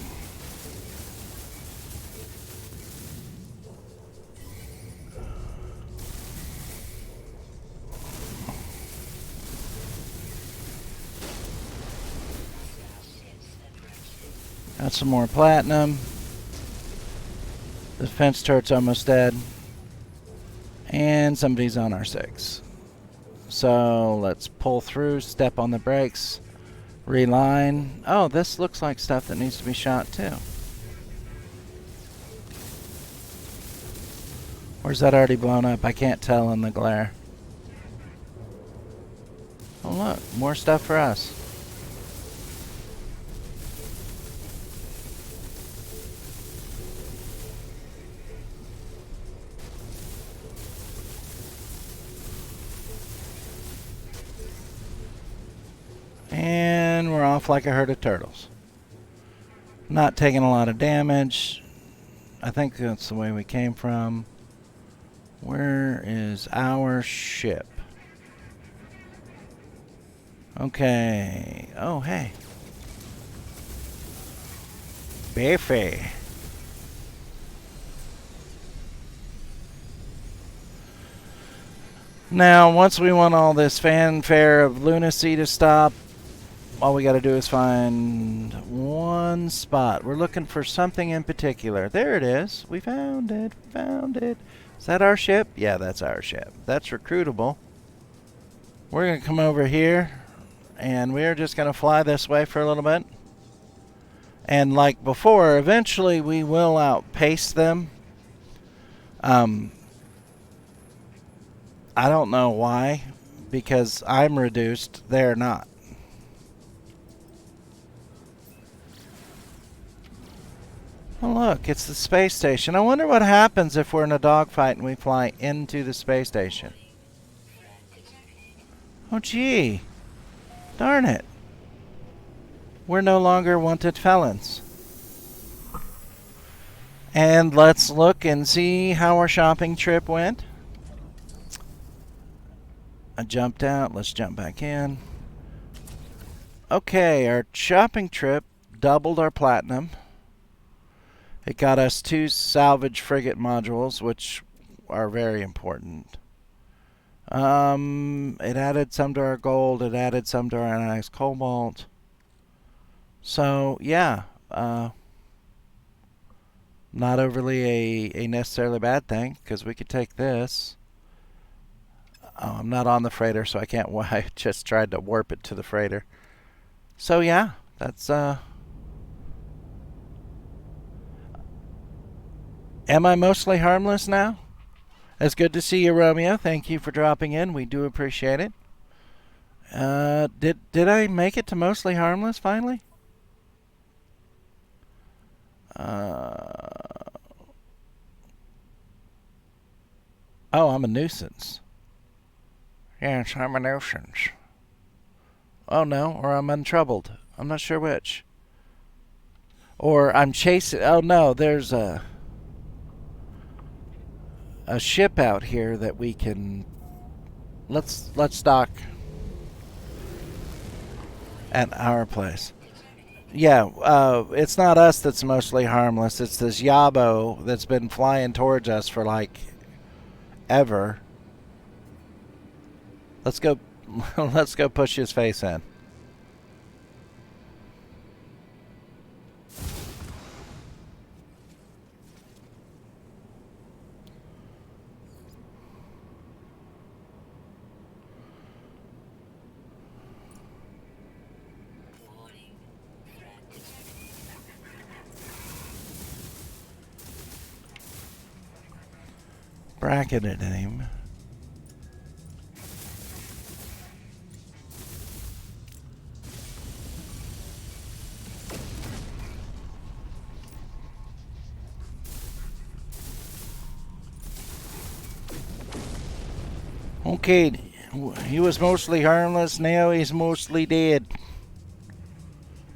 Got some more platinum. The defense turret's almost dead. And somebody's on our 6. So let's pull through, step on the brakes, reline. Oh, this looks like stuff that needs to be shot too. Or is that already blown up? I can't tell in the glare. Oh look, more stuff for us. And we're off like a herd of turtles. Not taking a lot of damage. I think that's the way we came from. Where is our ship? Okay. Oh, hey. Beefy. Now, once we want all this fanfare of lunacy to stop, all we got to do is find one spot. We're looking for something in particular. There it is. We found it. Found it. Is that our ship? Yeah, that's our ship. That's recruitable. We're going to come over here, and we're just going to fly this way for a little bit. And like before, eventually we will outpace them. I don't know why, because I'm reduced, they're not. Oh look, it's the space station. I wonder what happens if we're in a dogfight and we fly into the space station. Oh gee, darn it. We're no longer wanted felons. And let's look and see how our shopping trip went. I jumped out. Let's jump back in. Okay, our shopping trip doubled our platinum. It got us 2 salvage frigate modules, which are very important. It added some to our gold. It added some to our nice cobalt. So, yeah. Not overly a necessarily bad thing, because we could take this. Oh, I'm not on the freighter, so I can't. I just tried to warp it to the freighter. So yeah, that's Am I mostly harmless now? It's good to see you, Romeo. Thank you for dropping in. We do appreciate it. Did I make it to mostly harmless finally? Oh, I'm a nuisance. Yes, I'm a nuisance. Oh no, or I'm untroubled. I'm not sure which. Or I'm chasing. Oh no, there's a ship out here that we can. Let's dock at our place. Yeah, it's not us that's mostly harmless. It's this Yabo that's been flying towards us for like ever. Let's go. Let's go push his face in. Bracketed him. Okay, he was mostly harmless, now he's mostly dead.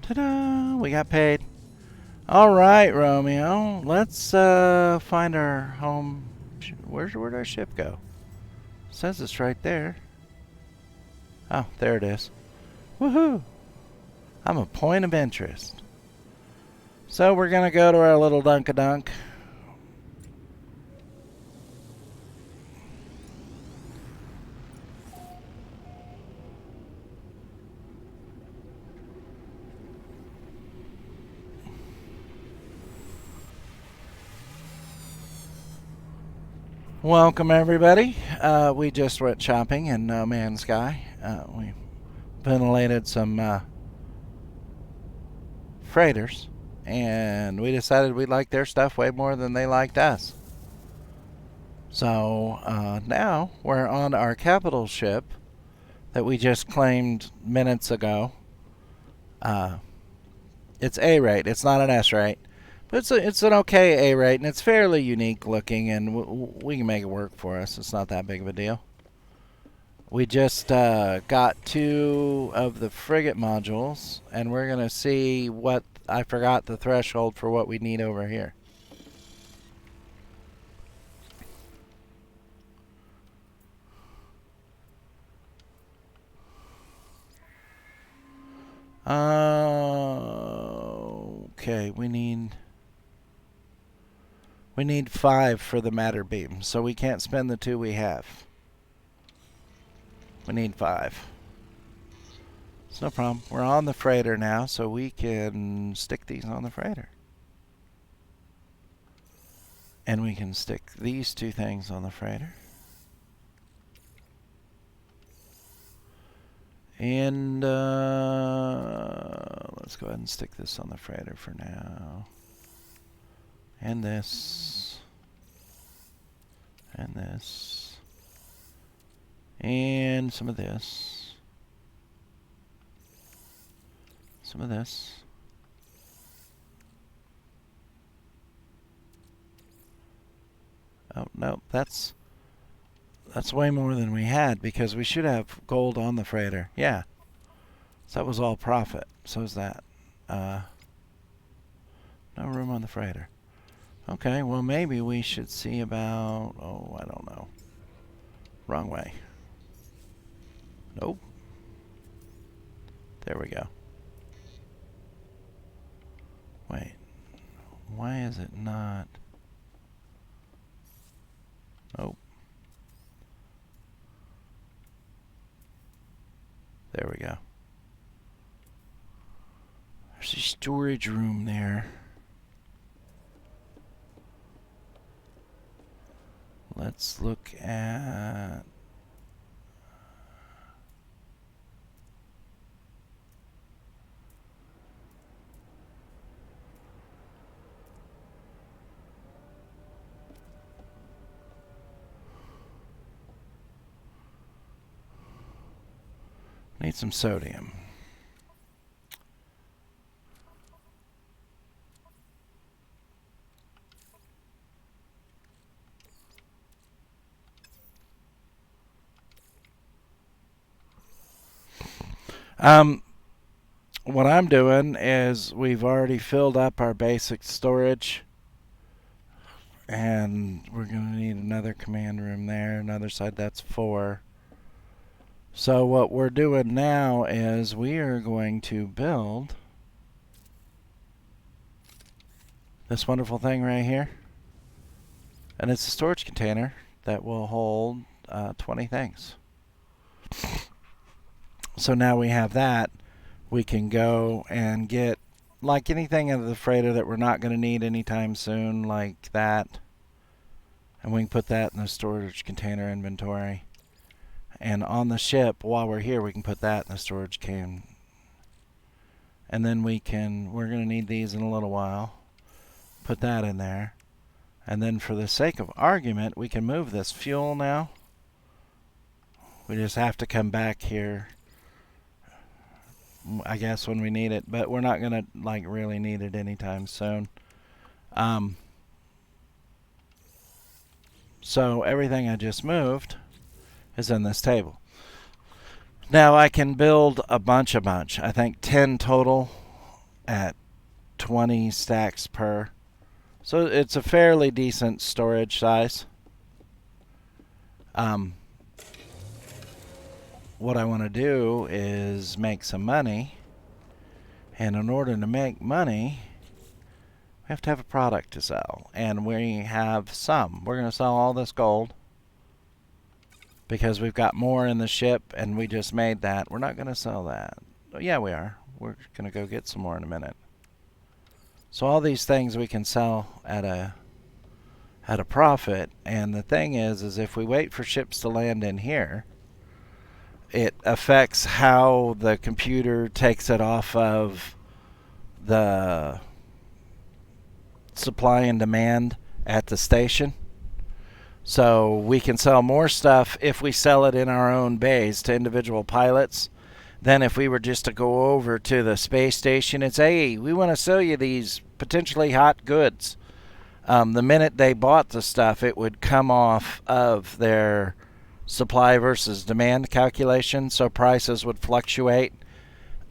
Ta-da! We got paid. Alright, Romeo, let's find our home. Where'd our ship go? It says it's right there. Oh, there it is. Woohoo! I'm a point of interest. So we're gonna go to our little dunk-a-dunk. Welcome everybody. We just went shopping in No Man's Sky. We ventilated some freighters, and we decided we liked their stuff way more than they liked us. So now we're on our capital ship that we just claimed minutes ago. It's A rate. It's not an S rate, but it's an okay A rate, and it's fairly unique looking, and we can make it work for us. It's not that big of a deal. We just got 2 of the frigate modules, and we're going to see what... I forgot the threshold for what we need over here. Okay, we need 5 for the matter beam, so we can't spend the 2 we have. We need 5. It's no problem. We're on the freighter now, so we can stick these on the freighter. And we can stick these 2 things on the freighter. And let's go ahead and stick this on the freighter for now. And this. And this. And some of this. Some of this. Oh, no, that's way more than we had, because we should have gold on the freighter. Yeah. So that was all profit. So is that. No room on the freighter. Okay, well, maybe we should see about... Oh, I don't know. Wrong way. Nope. There we go. Wait. Why is it not... Nope. There we go. There's a storage room there. Let's look at... Need some sodium. What I'm doing is we've already filled up our basic storage, and we're going to need another command room there. Another side, that's 4. So what we're doing now is we are going to build this wonderful thing right here. And it's a storage container that will hold 20 things. So now we have that. We can go and get like anything out of the freighter that we're not going to need anytime soon, like that. And we can put that in the storage container inventory. And on the ship, while we're here, we can put that in the storage can. And then we're going to need these in a little while. Put that in there. And then for the sake of argument, we can move this fuel now. We just have to come back here, I guess, when we need it. But we're not going to like really need it anytime soon. So everything I just moved is in this table. Now I can build a bunch. I think 10 total at 20 stacks per. So it's a fairly decent storage size. What I want to do is make some money. And in order to make money, we have to have a product to sell. And we have some. We're going to sell all this gold, because we've got more in the ship, and we just made that. We're not going to sell that. Oh, yeah, we are. We're going to go get some more in a minute. So all these things we can sell at a profit. And the thing is if we wait for ships to land in here, it affects how the computer takes it off of the supply and demand at the station. So we can sell more stuff if we sell it in our own bays to individual pilots than if we were just to go over to the space station and say, hey, we want to sell you these potentially hot goods. The minute they bought the stuff, it would come off of their supply versus demand calculation, so prices would fluctuate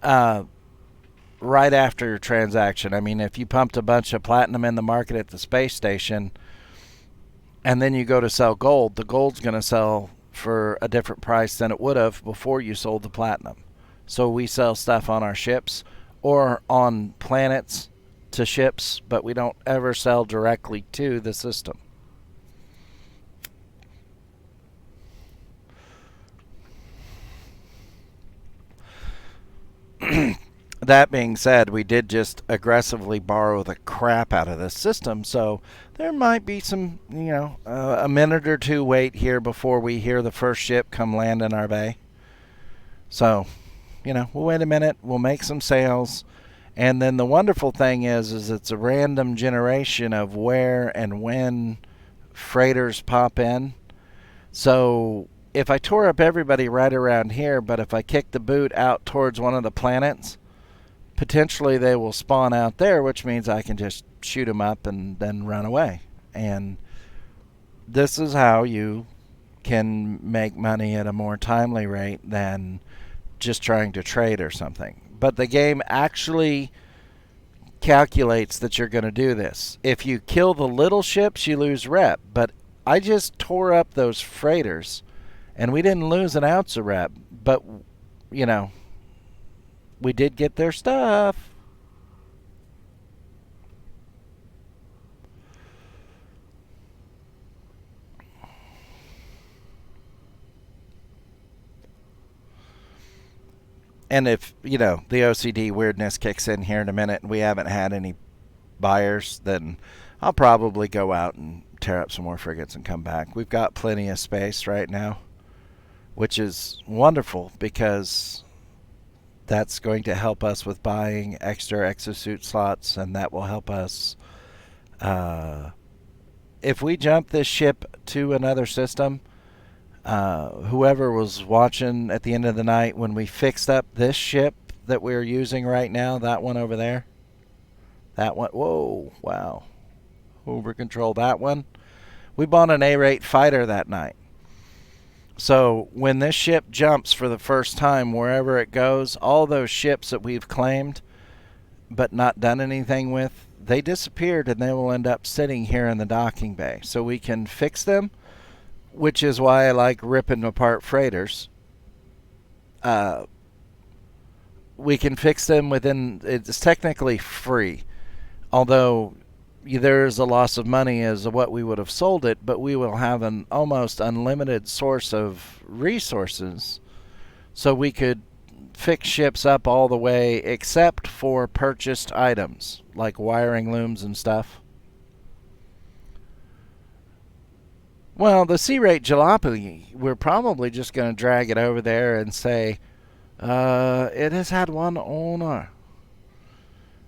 right after your transaction. I mean, if you pumped a bunch of platinum in the market at the space station and then you go to sell gold, the gold's going to sell for a different price than it would have before you sold the platinum. So we sell stuff on our ships or on planets to ships, but we don't ever sell directly to the system. That being said, we did just aggressively borrow the crap out of this system, so there might be some, a minute or two wait here before we hear the first ship come land in our bay. So, we'll wait a minute, we'll make some sales, and then the wonderful thing is it's a random generation of where and when freighters pop in. So if I tore up everybody right around here, but if I kick the boot out towards one of the planets, potentially they will spawn out there, which means I can just shoot them up and then run away. And this is how you can make money at a more timely rate than just trying to trade or something. But the game actually calculates that you're going to do this. If you kill the little ships, you lose rep. But I just tore up those freighters, and we didn't lose an ounce of rep. But, we did get their stuff. And if, the OCD weirdness kicks in here in a minute and we haven't had any buyers, then I'll probably go out and tear up some more frigates and come back. We've got plenty of space right now, which is wonderful because that's going to help us with buying extra exosuit slots, and that will help us. If we jump this ship to another system, whoever was watching at the end of the night when we fixed up this ship that we're using right now, that one over there, that one, whoa, wow, over control, that one, we bought an A-rate fighter that night. So when this ship jumps for the first time, wherever it goes, all those ships that we've claimed but not done anything with, they disappeared and they will end up sitting here in the docking bay. So we can fix them, which is why I like ripping apart freighters. We can fix them within, it's technically free, although there's a loss of money as what we would have sold it, but we will have an almost unlimited source of resources, so we could fix ships up all the way except for purchased items like wiring looms and stuff. Well, the C-rate jalopy, we're probably just going to drag it over there and say, it has had one owner.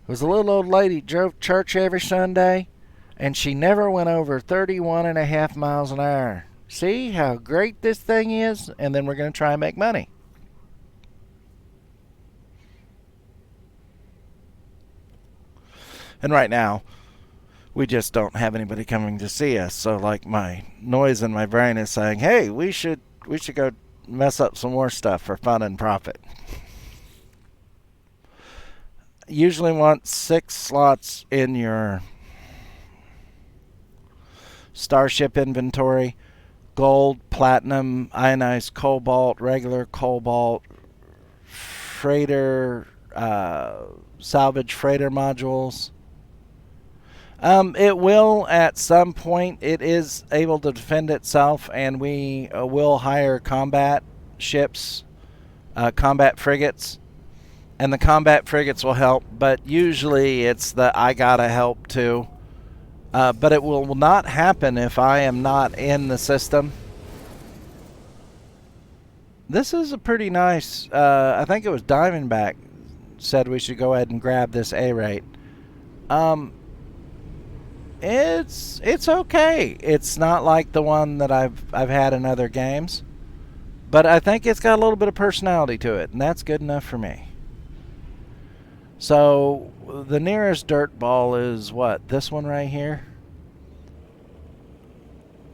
It was a little old lady, drove church every Sunday, and she never went over 31.5 miles an hour. See how great this thing is? And then we're going to try and make money. And right now, we just don't have anybody coming to see us. So like my noise in my brain is saying, hey, we should go mess up some more stuff for fun and profit. Usually want 6 slots in your starship inventory: gold, platinum, ionized cobalt, regular cobalt, freighter, salvage freighter modules. It will at some point, it is able to defend itself, and we will hire combat ships, combat frigates. And the combat frigates will help, but usually it's the I gotta help too. But it will not happen if I am not in the system. This is a pretty nice, I think it was Diamondback said we should go ahead and grab this A-rate. It's okay. It's not like the one that I've had in other games, but I think it's got a little bit of personality to it, and that's good enough for me. So the nearest dirt ball is what? This one right here.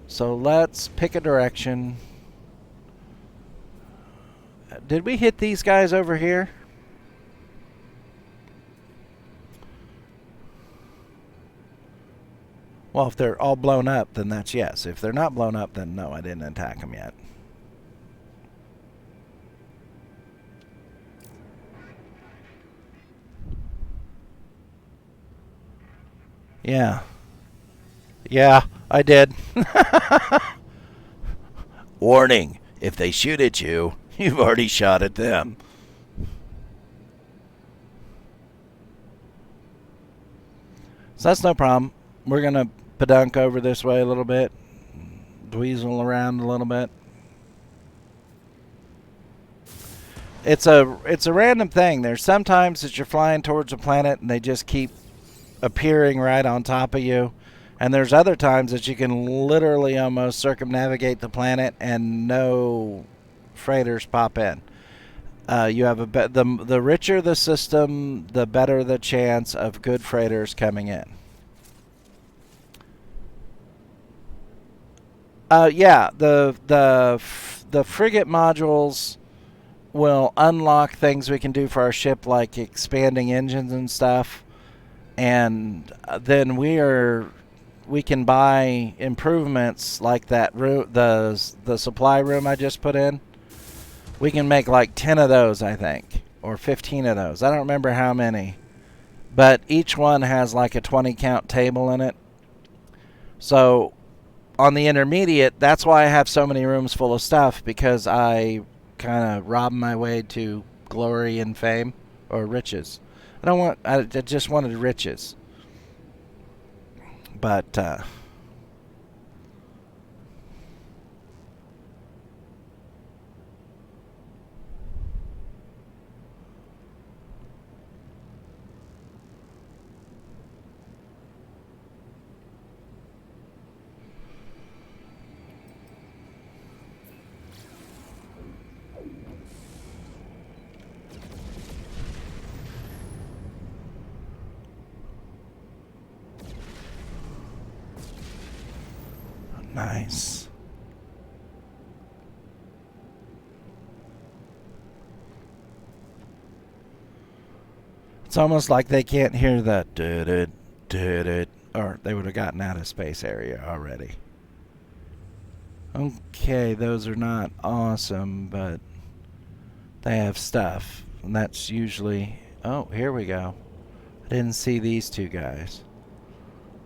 So let's pick a direction. Did we hit these guys over here? Well, if they're all blown up, then that's yes. If they're not blown up, then no, I didn't attack them yet. Yeah. Yeah, I did. Warning, if they shoot at you, you've already shot at them. So that's no problem. We're going to pedunk over this way a little bit, dweezil around a little bit. It's a random thing. There's sometimes that you're flying towards a planet and they just keep appearing right on top of you. And there's other times that you can literally almost circumnavigate the planet and no freighters pop in. You have the richer the system, the better the chance of good freighters coming in. Yeah, the frigate modules will unlock things we can do for our ship, like expanding engines and stuff, and then we can buy improvements like that room, the supply room I just put in. We can make like 10 of those, I think, or 15 of those. I don't remember how many, but each one has like a 20 count table in it. So on the intermediate, that's why I have so many rooms full of stuff, because I kind of robbed my way to glory and fame, or riches. I just wanted riches. But nice. It's almost like they can't hear the did, or they would have gotten out of space area already. Okay, those are not awesome, but they have stuff, and that's usually... Oh, here we go. I didn't see these two guys.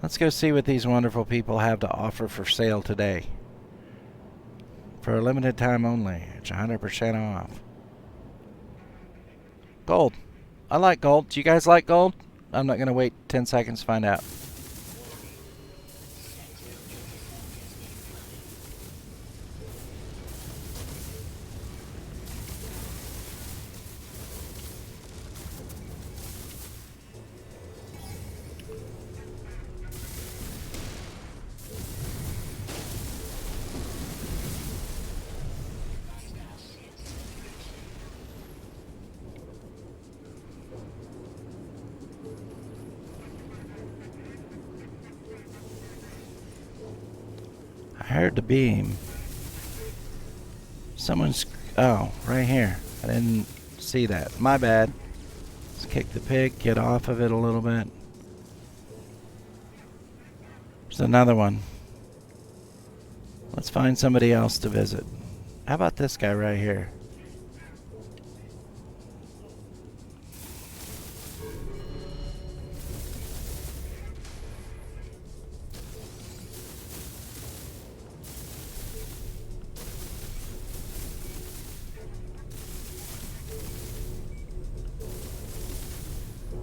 Let's go see what these wonderful people have to offer for sale today. For a limited time only. It's 100% off. Gold. I like gold. Do you guys like gold? I'm not going to wait 10 seconds to find out. I heard the beam. Someone's... Oh, right here. I didn't see that. My bad. Let's kick the pig, get off of it a little bit. There's another one. Let's find somebody else to visit. How about this guy right here?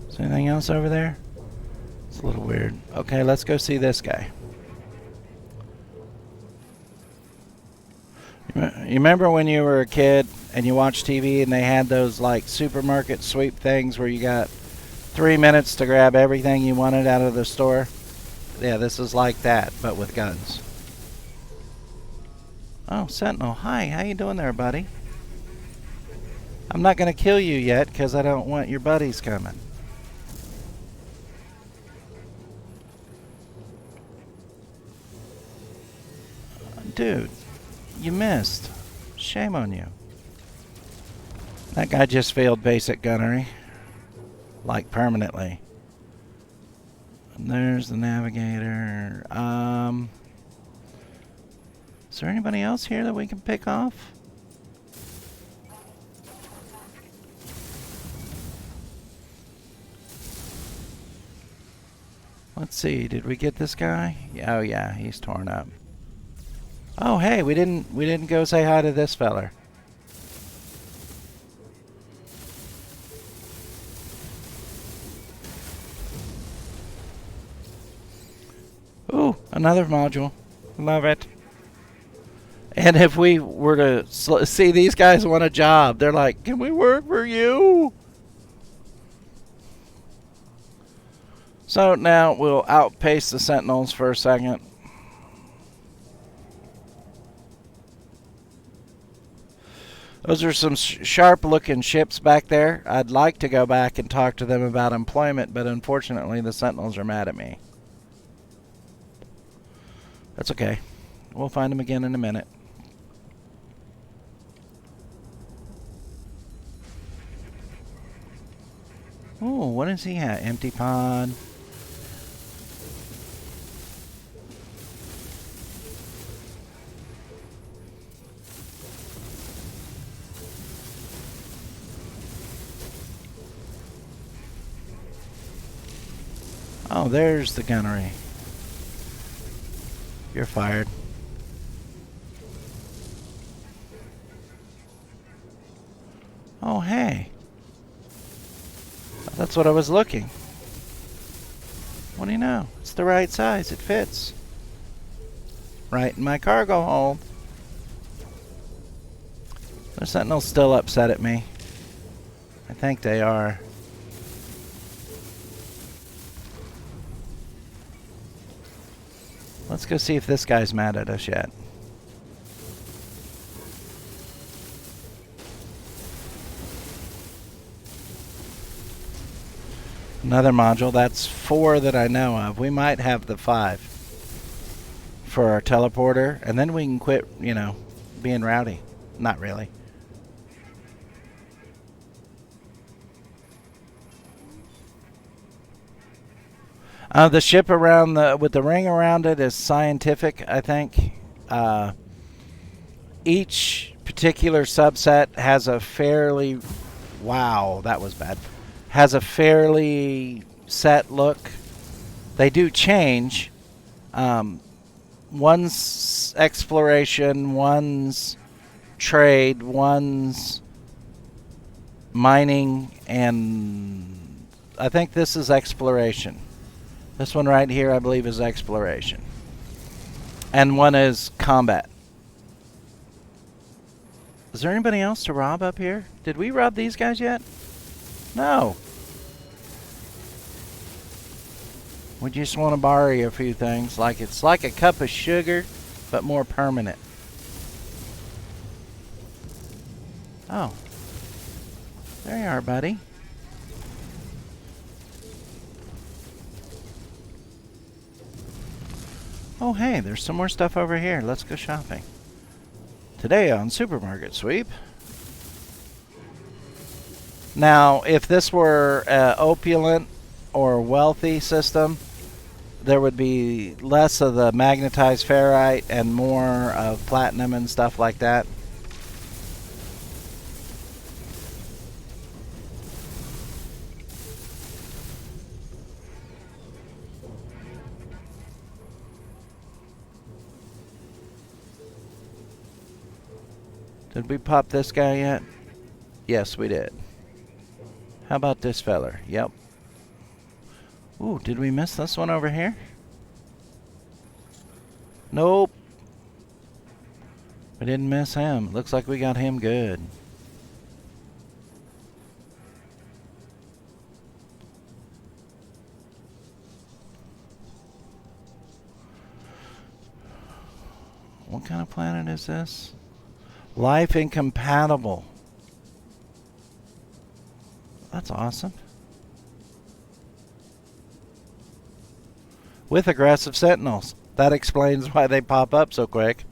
Is there anything else over there? It's a little weird. Okay, let's go see this guy. You remember when you were a kid and you watched TV and they had those like supermarket sweep things where you got 3 minutes to grab everything you wanted out of the store? Yeah, this is like that, but with guns. Oh, Sentinel. Hi, how you doing there, buddy? I'm not going to kill you yet because I don't want your buddies coming. Dude, you missed. Shame on you. That guy just failed basic gunnery. Like permanently. And there's the navigator. Is there anybody else here that we can pick off? Let's see, did we get this guy? Oh yeah, he's torn up. Oh hey, we didn't go say hi to this feller. Ooh, another module. Love it. And if we were to see these guys want a job, they're like, "Can we work for you?" So now we'll outpace the Sentinels for a second. Those are some sharp-looking ships back there. I'd like to go back and talk to them about employment, but unfortunately the Sentinels are mad at me. That's okay. We'll find them again in a minute. Oh, what does he have? Empty pod. Oh, there's the gunnery. You're fired. Oh, hey. That's what I was looking. What do you know? It's the right size. It fits. Right in my cargo hold. The Sentinel's still upset at me. I think they are. Let's go see if this guy's mad at us yet. Another module. That's 4 that I know of. We might have the 5 for our teleporter, and then we can quit, you know, being rowdy. Not really. The ship around with the ring around it is scientific, I think. Each particular subset has a fairly... Wow, that was bad. Has a fairly set look. They do change. One's exploration, one's trade, one's mining, and I think this is exploration. This one right here, I believe, is exploration. And one is combat. Is there anybody else to rob up here? Did we rob these guys yet? No. We just want to borrow you a few things. Like it's like a cup of sugar, but more permanent. Oh. There you are, buddy. Oh, hey, there's some more stuff over here. Let's go shopping. Today on Supermarket Sweep. Now, if this were an opulent or wealthy system, there would be less of the magnetized ferrite and more of platinum and stuff like that. Did we pop this guy yet? Yes, we did. How about this feller? Yep. Ooh, did we miss this one over here? Nope. We didn't miss him. Looks like we got him good. kind of planet is this? Life incompatible. That's awesome. With aggressive sentinels. That explains why they pop up so quick.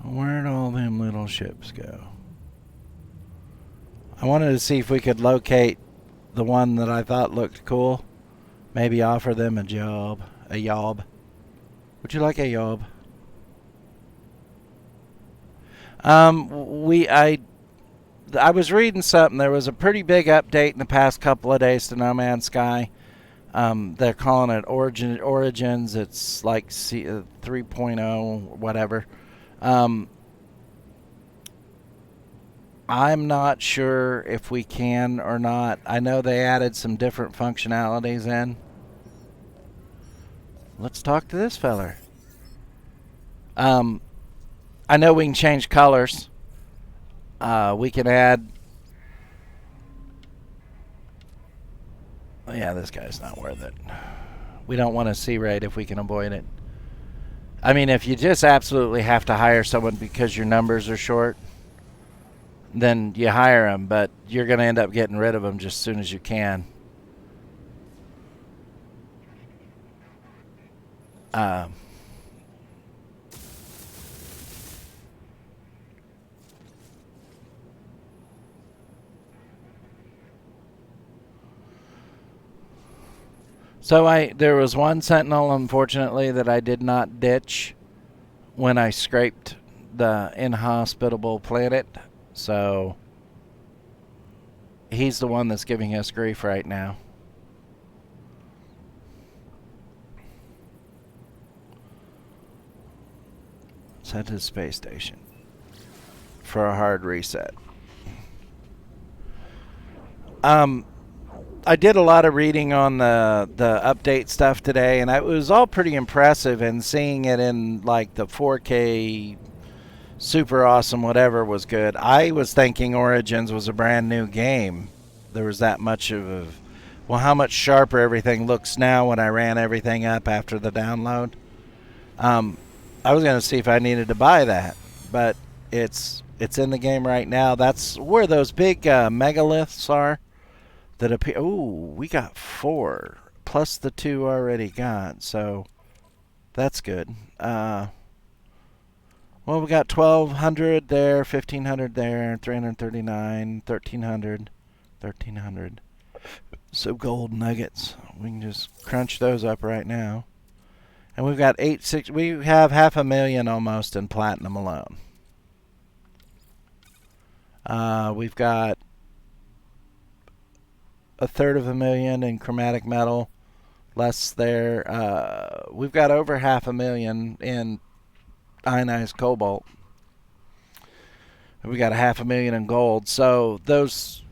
Where'd all them little ships go? I wanted to see if we could locate the one that I thought looked cool. Maybe offer them a job. A yob. Would you like a yob? I was reading something. There was a pretty big update in the past couple of days to No Man's Sky. They're calling it Origins. It's like 3.0, whatever. I'm not sure if we can or not. I know they added some different functionalities in. Let's talk to this feller. I know we can change colors. We can add... Yeah, this guy's not worth it. We don't want a C rate if we can avoid it. I mean, if you just absolutely have to hire someone because your numbers are short, then you hire them, but you're going to end up getting rid of them just as soon as you can. So there was one Sentinel, unfortunately, that I did not ditch when I scraped the inhospitable planet. So he's the one that's giving us grief right now. Let's head to the space station for a hard reset. I did a lot of reading on the update stuff today, and it was all pretty impressive, and seeing it in like the 4K super awesome whatever was good. I was thinking Origins was a brand new game. There was that much of well, how much sharper everything looks now when I ran everything up after the download. I was going to see if I needed to buy that, but it's in the game right now. That's where those big megaliths are that appear. Ooh, we got 4 plus the 2 already got, so that's good. Well, we got 1,200 there, 1,500 there, 339, 1,300, 1,300. So gold nuggets. We can just crunch those up right now. And we've got we have 500,000 almost in platinum alone. We've got 1/3 in chromatic metal, less there. We've got over 500,000 in ionized cobalt. We got 500,000 in gold. So those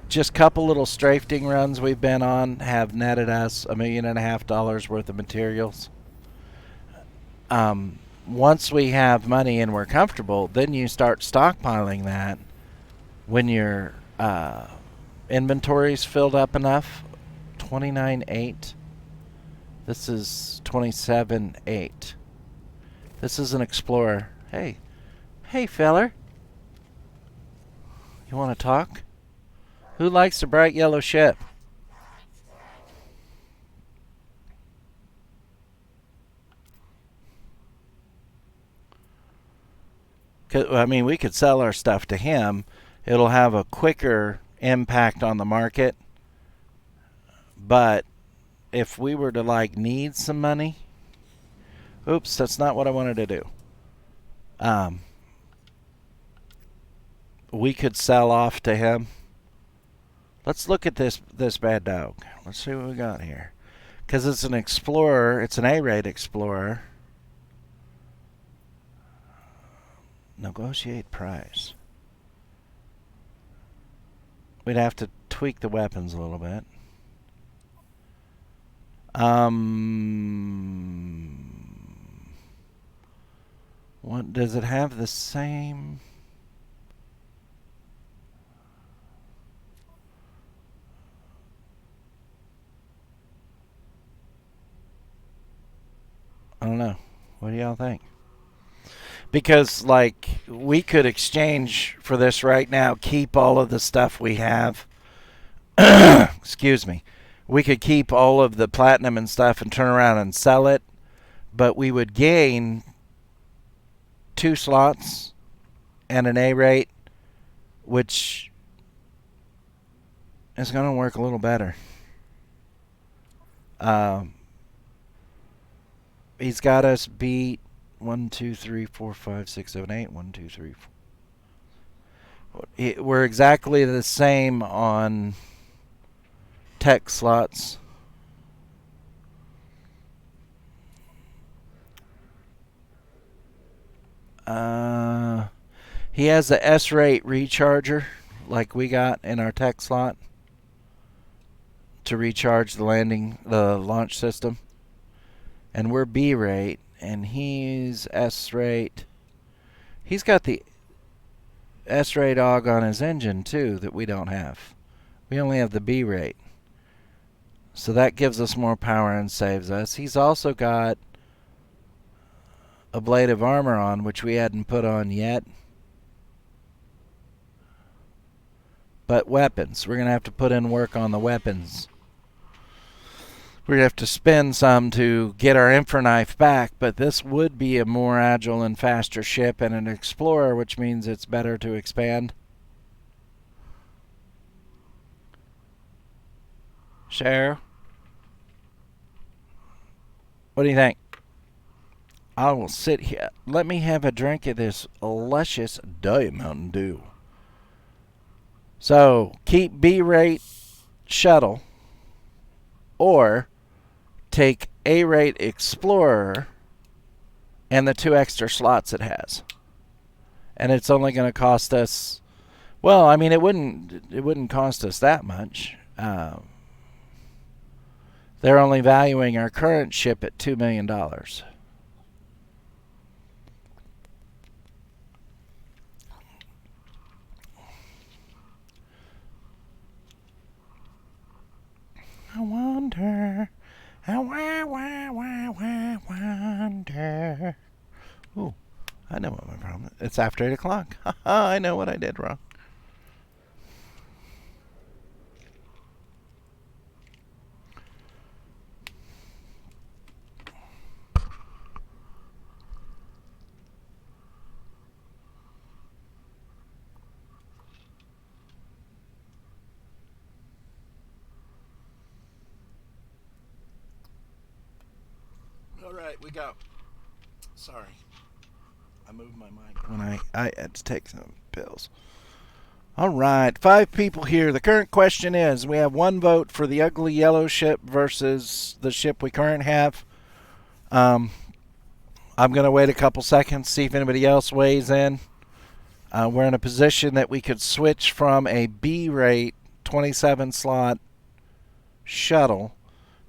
just couple little strafing runs we've been on have netted us $1.5 million worth of materials. Once we have money and we're comfortable, then you start stockpiling that when your inventory's filled up enough. 29.8. This is 27.8. This is an Explorer. Hey feller. You want to talk? Who likes a bright yellow ship? I mean, we could sell our stuff to him. It'll have a quicker impact on the market But if we were to like need some money, oops, that's not what I wanted to do. We could sell off to him. Let's look at this bad dog. Let's see what we got here. Because it's an Explorer. It's an A-rate Explorer. Negotiate price. We'd have to tweak the weapons a little bit. What does it have the same? I don't know. What do y'all think? Because, like, we could exchange for this right now, keep all of the stuff we have. Excuse me. We could keep all of the platinum and stuff and turn around and sell it, but we would gain 2 slots and an A rate, which is going to work a little better. He's got us beat 1, 2, 3, 4, 5, 6, 7, 8. 1, 2, 3, 4. We're exactly the same on tech slots. He has the S-rate recharger like we got in our tech slot to recharge the launch system. And we're B-rate, and he's S-rate. He's got the S-rate AUG on his engine, too, that we don't have. We only have the B-rate. So that gives us more power and saves us. He's also got a blade of armor on, which we hadn't put on yet. But weapons. We're going to have to put in work on the weapons. We're going to have to spend some to get our Infraknife back, but this would be a more agile and faster ship and an Explorer, which means it's better to expand. Share. What do you think? I will sit here. Let me have a drink of this luscious Diet Mountain Dew. So, keep B-rate shuttle, or take A-rate Explorer and the 2 extra slots it has. And it's only going to cost us, well, I mean, it wouldn't cost us that much. They're only valuing our current ship at $2 million. I wonder. I wonder. Ooh, I know what my problem is. It's after 8 o'clock. I know what I did wrong. All right, we go. Sorry. I moved my mic when I had to take some pills. All right, 5 people here. The current question is, we have 1 vote for the ugly yellow ship versus the ship we currently have. I'm going to wait a couple seconds, see if anybody else weighs in. We're in a position that we could switch from a B-rate 27-slot shuttle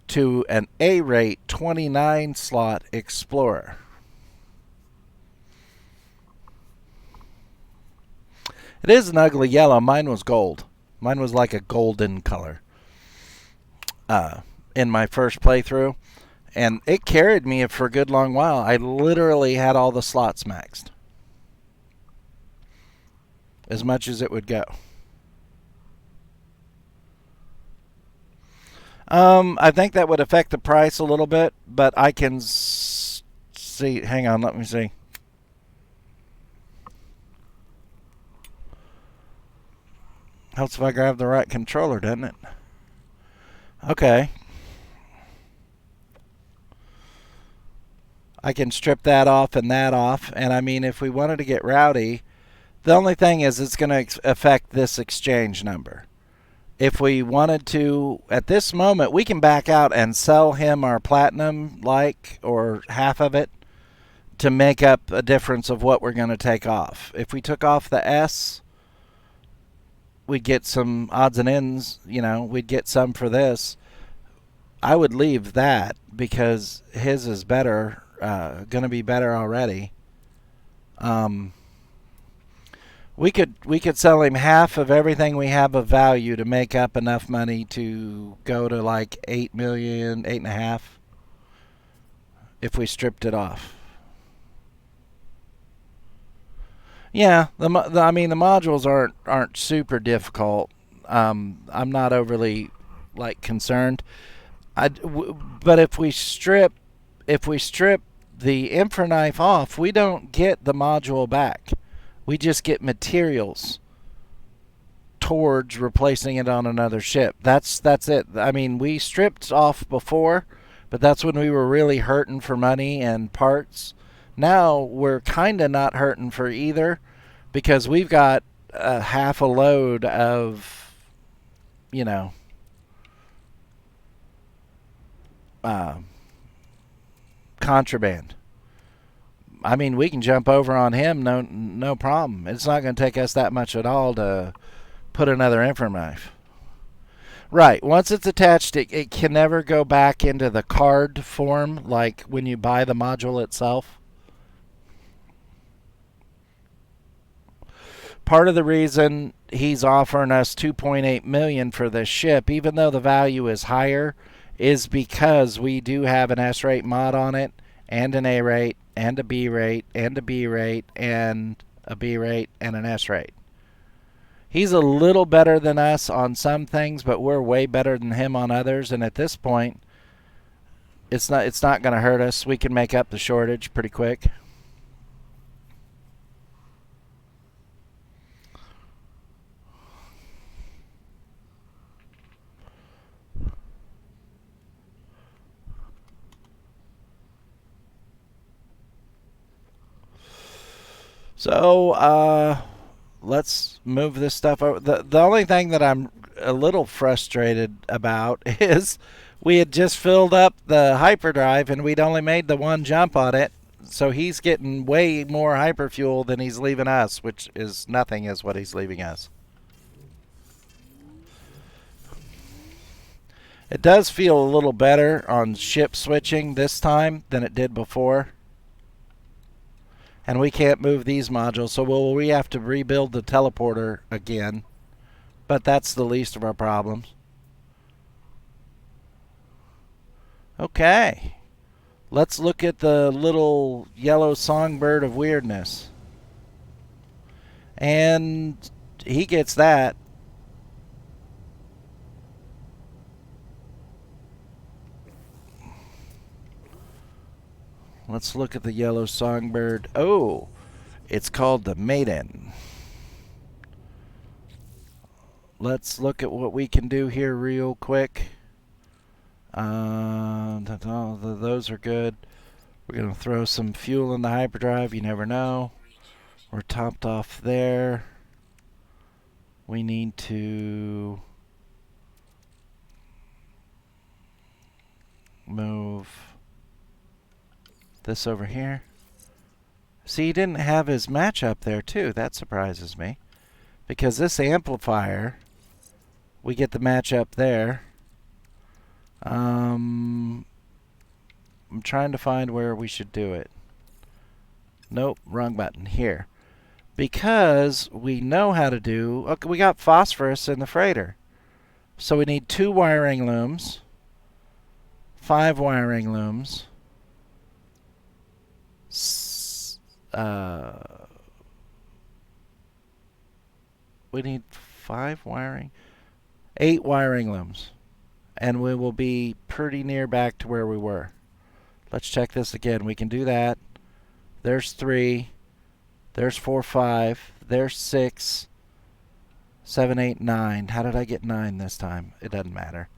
to an A-rate 29-slot Explorer. It is an ugly yellow. Mine was gold. Mine was like a golden color in my first playthrough. And it carried me for a good long while. I literally had all the slots maxed. As much as it would go. I think that would affect the price a little bit, but I can see. Hang on, let me see. Helps if I grab the right controller, doesn't it? Okay. I can strip that off and that off. And I mean, if we wanted to get rowdy, the only thing is it's going to affect this exchange number. If we wanted to, at this moment, we can back out and sell him our platinum, or half of it, to make up a difference of what we're going to take off. If we took off the S, we'd get some odds and ends. We'd get some for this. I would leave that because his is better, going to be better already. We could sell him half of everything we have of value to make up enough money to go to like 8 million, 8.5, if we stripped it off. Yeah, the modules aren't super difficult. I'm not overly concerned. But if we strip the infra knife off, we don't get the module back. We just get materials towards replacing it on another ship. That's it. I mean, we stripped off before, but that's when we were really hurting for money and parts. Now we're kind of not hurting for either because we've got half a load of, contraband. I mean, we can jump over on him, no problem. It's not going to take us that much at all to put another infra knife. Right. Once it's attached, it can never go back into the card form like when you buy the module itself. Part of the reason he's offering us $2.8 million for this ship, even though the value is higher, is because we do have an S rate mod on it, and an A rate, and a B rate, and a B rate, and a B rate, and an S rate. He's a little better than us on some things, but we're way better than him on others. And at this point, it's not going to hurt us. We can make up the shortage pretty quick. So, let's move this stuff over. The only thing that I'm a little frustrated about is we had just filled up the hyperdrive and we'd only made the one jump on it. So he's getting way more hyperfuel than he's leaving us, which is nothing is what he's leaving us. It does feel a little better on ship switching this time than it did before. And we can't move these modules, so we have to rebuild the teleporter again. But that's the least of our problems. Okay. Let's look at the little yellow songbird of weirdness. And he gets that. Let's look at the yellow songbird. Oh, it's called the Maiden. Let's look at what we can do here real quick. Those are good. We're going to throw some fuel in the hyperdrive. You never know. We're topped off there. We need to move this over here. See, he didn't have his match up there too. That surprises me. Because this amplifier, we get the match up there. I'm trying to find where we should do it. Nope, wrong button. Here. Because we know how to do... Okay, we got phosphorus in the freighter. So we need 2 wiring looms. 5 wiring looms. We need 5 wiring, 8 wiring looms, and we will be pretty near back to where we were. Let's check this again. We can do that. There's 3. There's 4, 5. There's 6, 7, 8, 9. How did I get 9 this time? It doesn't matter.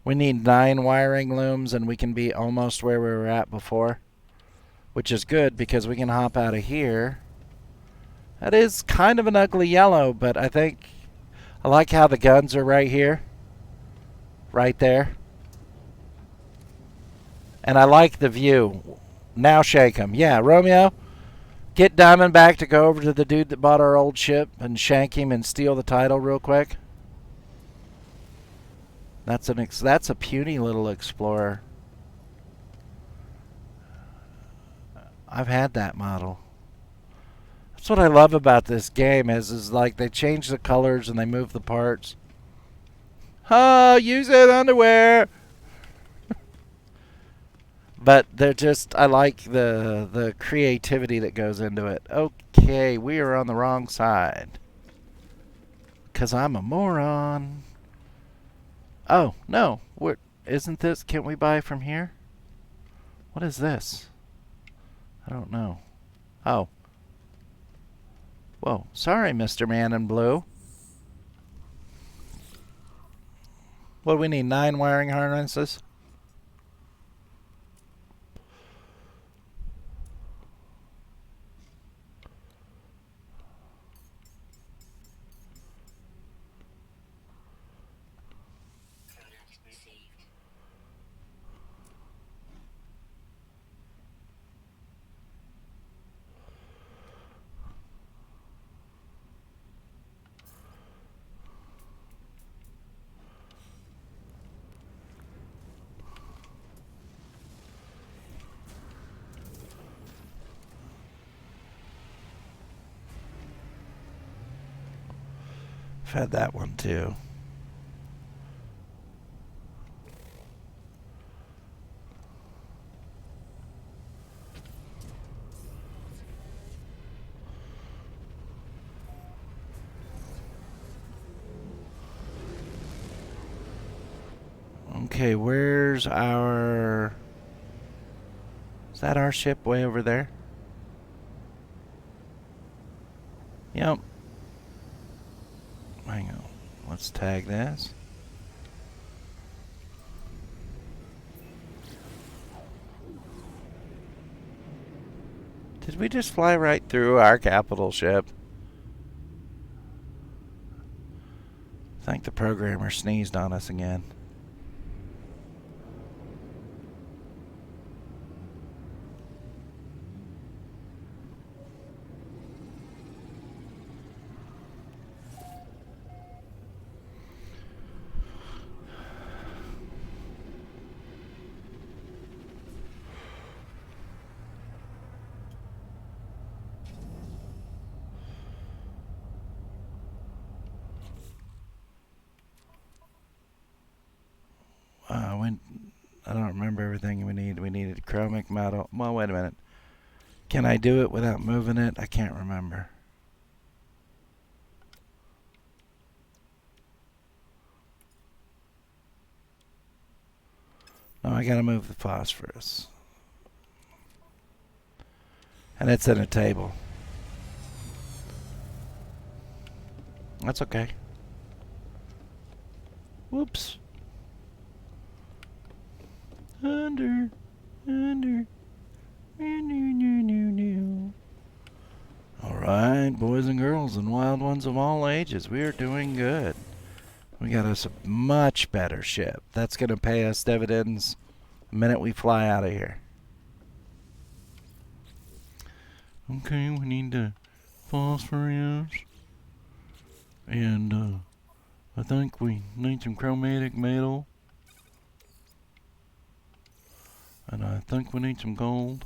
We need 9 wiring looms, and we can be almost where we were at before, which is good because we can hop out of here. That is kind of an ugly yellow, but I think I like how the guns are right here, right there. And I like the view. Now shake him. Yeah, Romeo, get Diamondback to go over to the dude that bought our old ship and shank him and steal the title real quick. That's a puny little explorer. I've had that model. That's what I love about this game is like they change the colors and they move the parts. Oh, use that underwear. But they're just, I like the creativity that goes into it. Okay, we are on the wrong side. 'Cause I'm a moron. Oh, no. Isn't this, can't we buy from here? What is this? I don't know. Oh. Whoa, sorry, Mr. Man in Blue. What do we need, 9 wiring harnesses? I've had that one too. Okay, where's our... Is that our ship way over there? Yep. Hang on. Let's tag this. Did we just fly right through our capital ship? I think the programmer sneezed on us again. I don't remember everything we need. We needed chromic metal. Well, wait a minute. Can I do it without moving it? I can't remember. No, I gotta move the phosphorus. And it's in a table. That's okay. Whoops. Under. Alright, boys and girls and wild ones of all ages, we are doing good. We got us a much better ship. That's going to pay us dividends the minute we fly out of here. Okay, we need the phosphorus. And I think we need some chromatic metal. And I think we need some gold.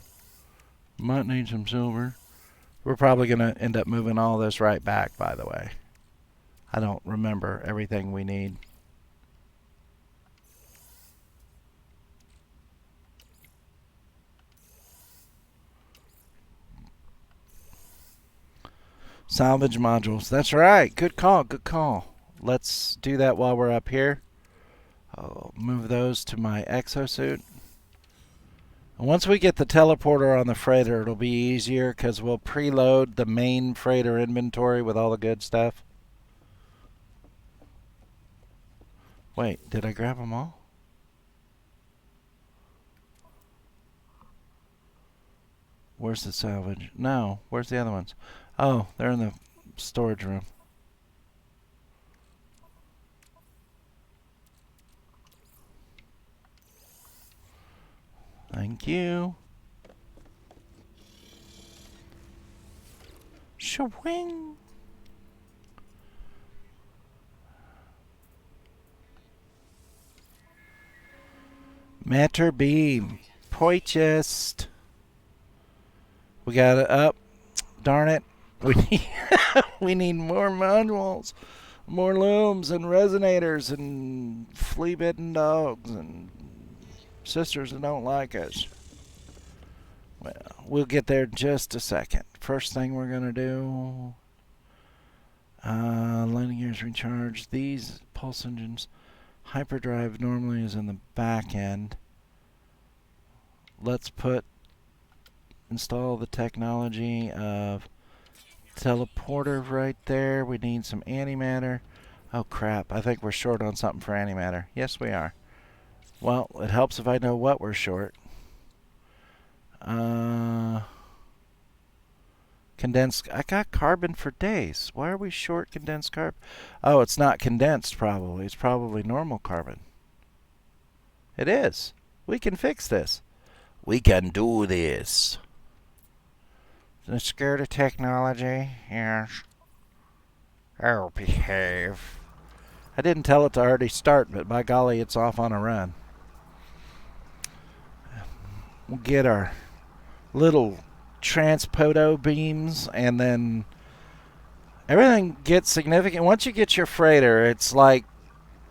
Might need some silver. We're probably going to end up moving all this right back, by the way. I don't remember everything we need. Salvage modules. That's right. Good call. Good call. Let's do that while we're up here. I'll move those to my exosuit. And once we get the teleporter on the freighter, it'll be easier because we'll preload the main freighter inventory with all the good stuff. Wait, did I grab them all? Where's the salvage? No. Where's the other ones? Oh, they're in the storage room. Thank you. Shwing. Matter beam. Purchased. We got it up. Darn it. We need more modules. More looms and resonators and flea-bitten dogs and sisters that don't like us. Well, we'll get there in just a second. First thing we're going to do, landing gears recharge. These pulse engines, hyperdrive normally is in the back end. Let's install the technology of teleporter right there. We need some antimatter. Oh crap, I think we're short on something for antimatter. Yes, we are. Well, it helps if I know what we're short. Condensed. I got carbon for days. Why are we short condensed carbon? Oh, it's not condensed probably. It's probably normal carbon. It is. We can fix this. We can do this. The scared of technology? Yes. Oh, behave. I didn't tell it to already start, but by golly, it's off on a run. We'll get our little transpoto beams, and then everything gets significant. Once you get your freighter, it's like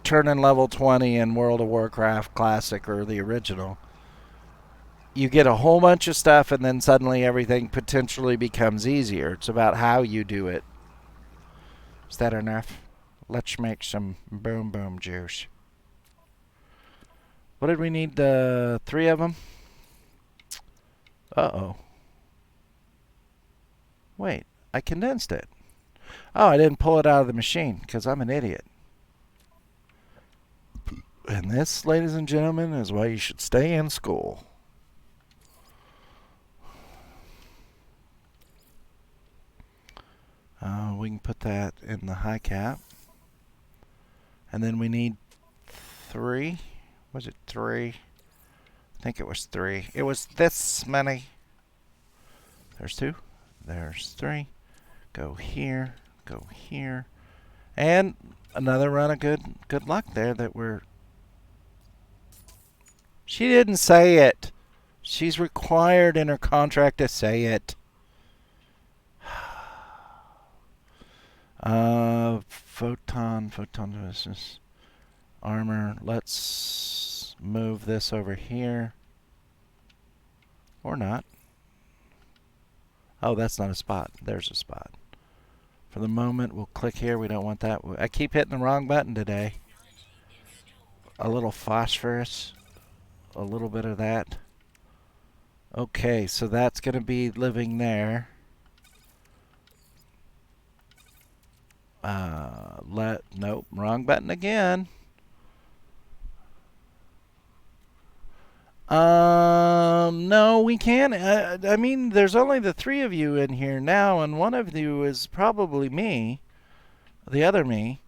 turning level 20 in World of Warcraft Classic or the original. You get a whole bunch of stuff, and then suddenly everything potentially becomes easier. It's about how you do it. Is that enough? Let's make some boom boom juice. What did we need? 3 of them? Uh-oh. Wait, I condensed it. Oh, I didn't pull it out of the machine because I'm an idiot. And this, ladies and gentlemen, is why you should stay in school. We can put that in the high cap. And then we need 3. Was it 3? I think it was 3. It was this many. There's 2. There's 3. Go here. Go here. And another run of good luck there that we're... She didn't say it. She's required in her contract to say it. Photon business. Armor. Let's move this over here. Or not. Oh, that's not a spot. There's a spot. For the moment, we'll click here. We don't want that. I keep hitting the wrong button today. A little phosphorus. A little bit of that. Okay, so that's going to be living there. Nope, wrong button again. No, we can't. I mean, there's only the 3 of you in here now, and one of you is probably me. The other me.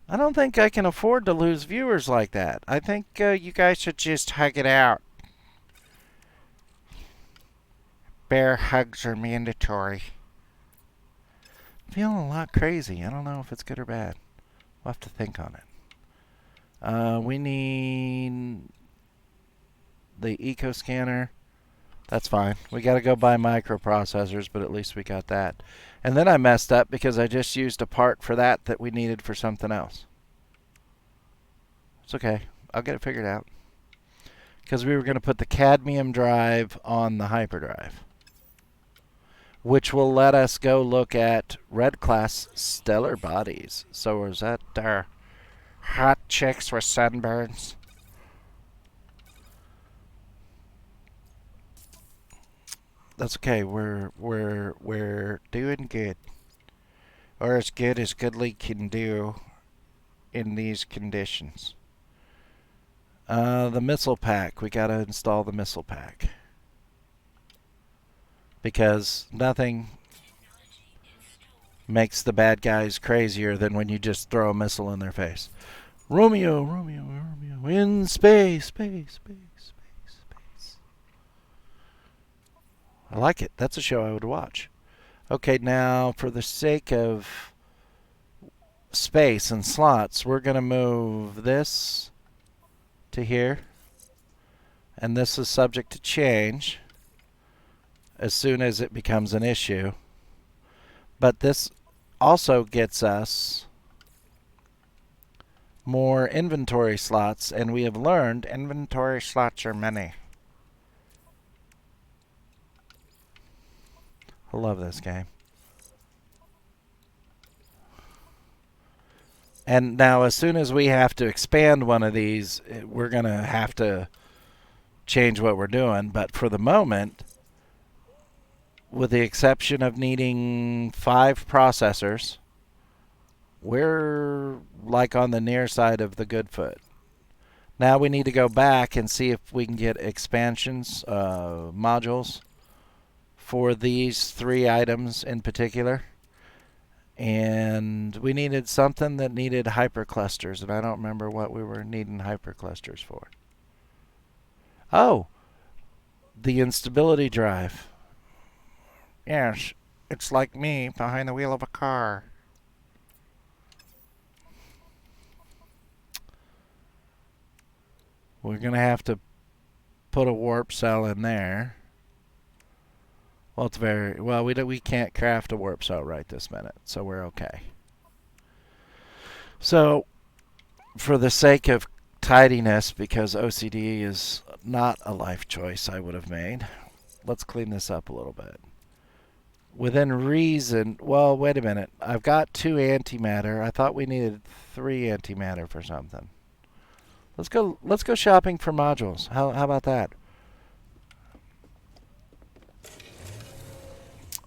I don't think I can afford to lose viewers like that. I think you guys should just hug it out. Bear hugs are mandatory. I'm feeling a lot crazy. I don't know if it's good or bad. We'll have to think on it. We need the eco scanner. That's fine. We got to go buy microprocessors, but at least we got that. And then I messed up because I just used a part for that we needed for something else. It's okay. I'll get it figured out. Because we were going to put the cadmium drive on the hyperdrive, which will let us go look at red class stellar bodies. So is that They're hot chicks with sunburns. That's okay. We're Doing good. Or as good as goodly can do in these conditions. the missile pack. We got to install the missile pack. because nothing makes the bad guys crazier than when you just throw a missile in their face. Romeo, Romeo, Romeo, in space, space, space, space, space. I like it. That's a show I would watch. Okay, now for the sake of space and slots, we're going to move this to here. And this is subject to change as soon as it becomes an issue. But this also gets us more inventory slots, and we have learned inventory slots are many. I love this game. And now as soon as we have to expand one of these, we're going to have to change what we're doing. But for the moment, with the exception of needing 5 processors, we're like on the near side of the good foot. Now we need to go back and see if we can get expansions, modules for these 3 items in particular. And we needed something that needed hyperclusters, and I don't remember what we were needing hyperclusters for. Oh, the instability drive. Yes, it's like me behind the wheel of a car. We're going to have to put a warp cell in there. Well, it's very well. We can't craft a warp cell right this minute, so we're okay. So, for the sake of tidiness, because OCD is not a life choice I would have made, let's clean this up a little bit. Within reason. Well, wait a minute. I've got 2 antimatter. I thought we needed 3 antimatter for something. Let's go shopping for modules. How about that?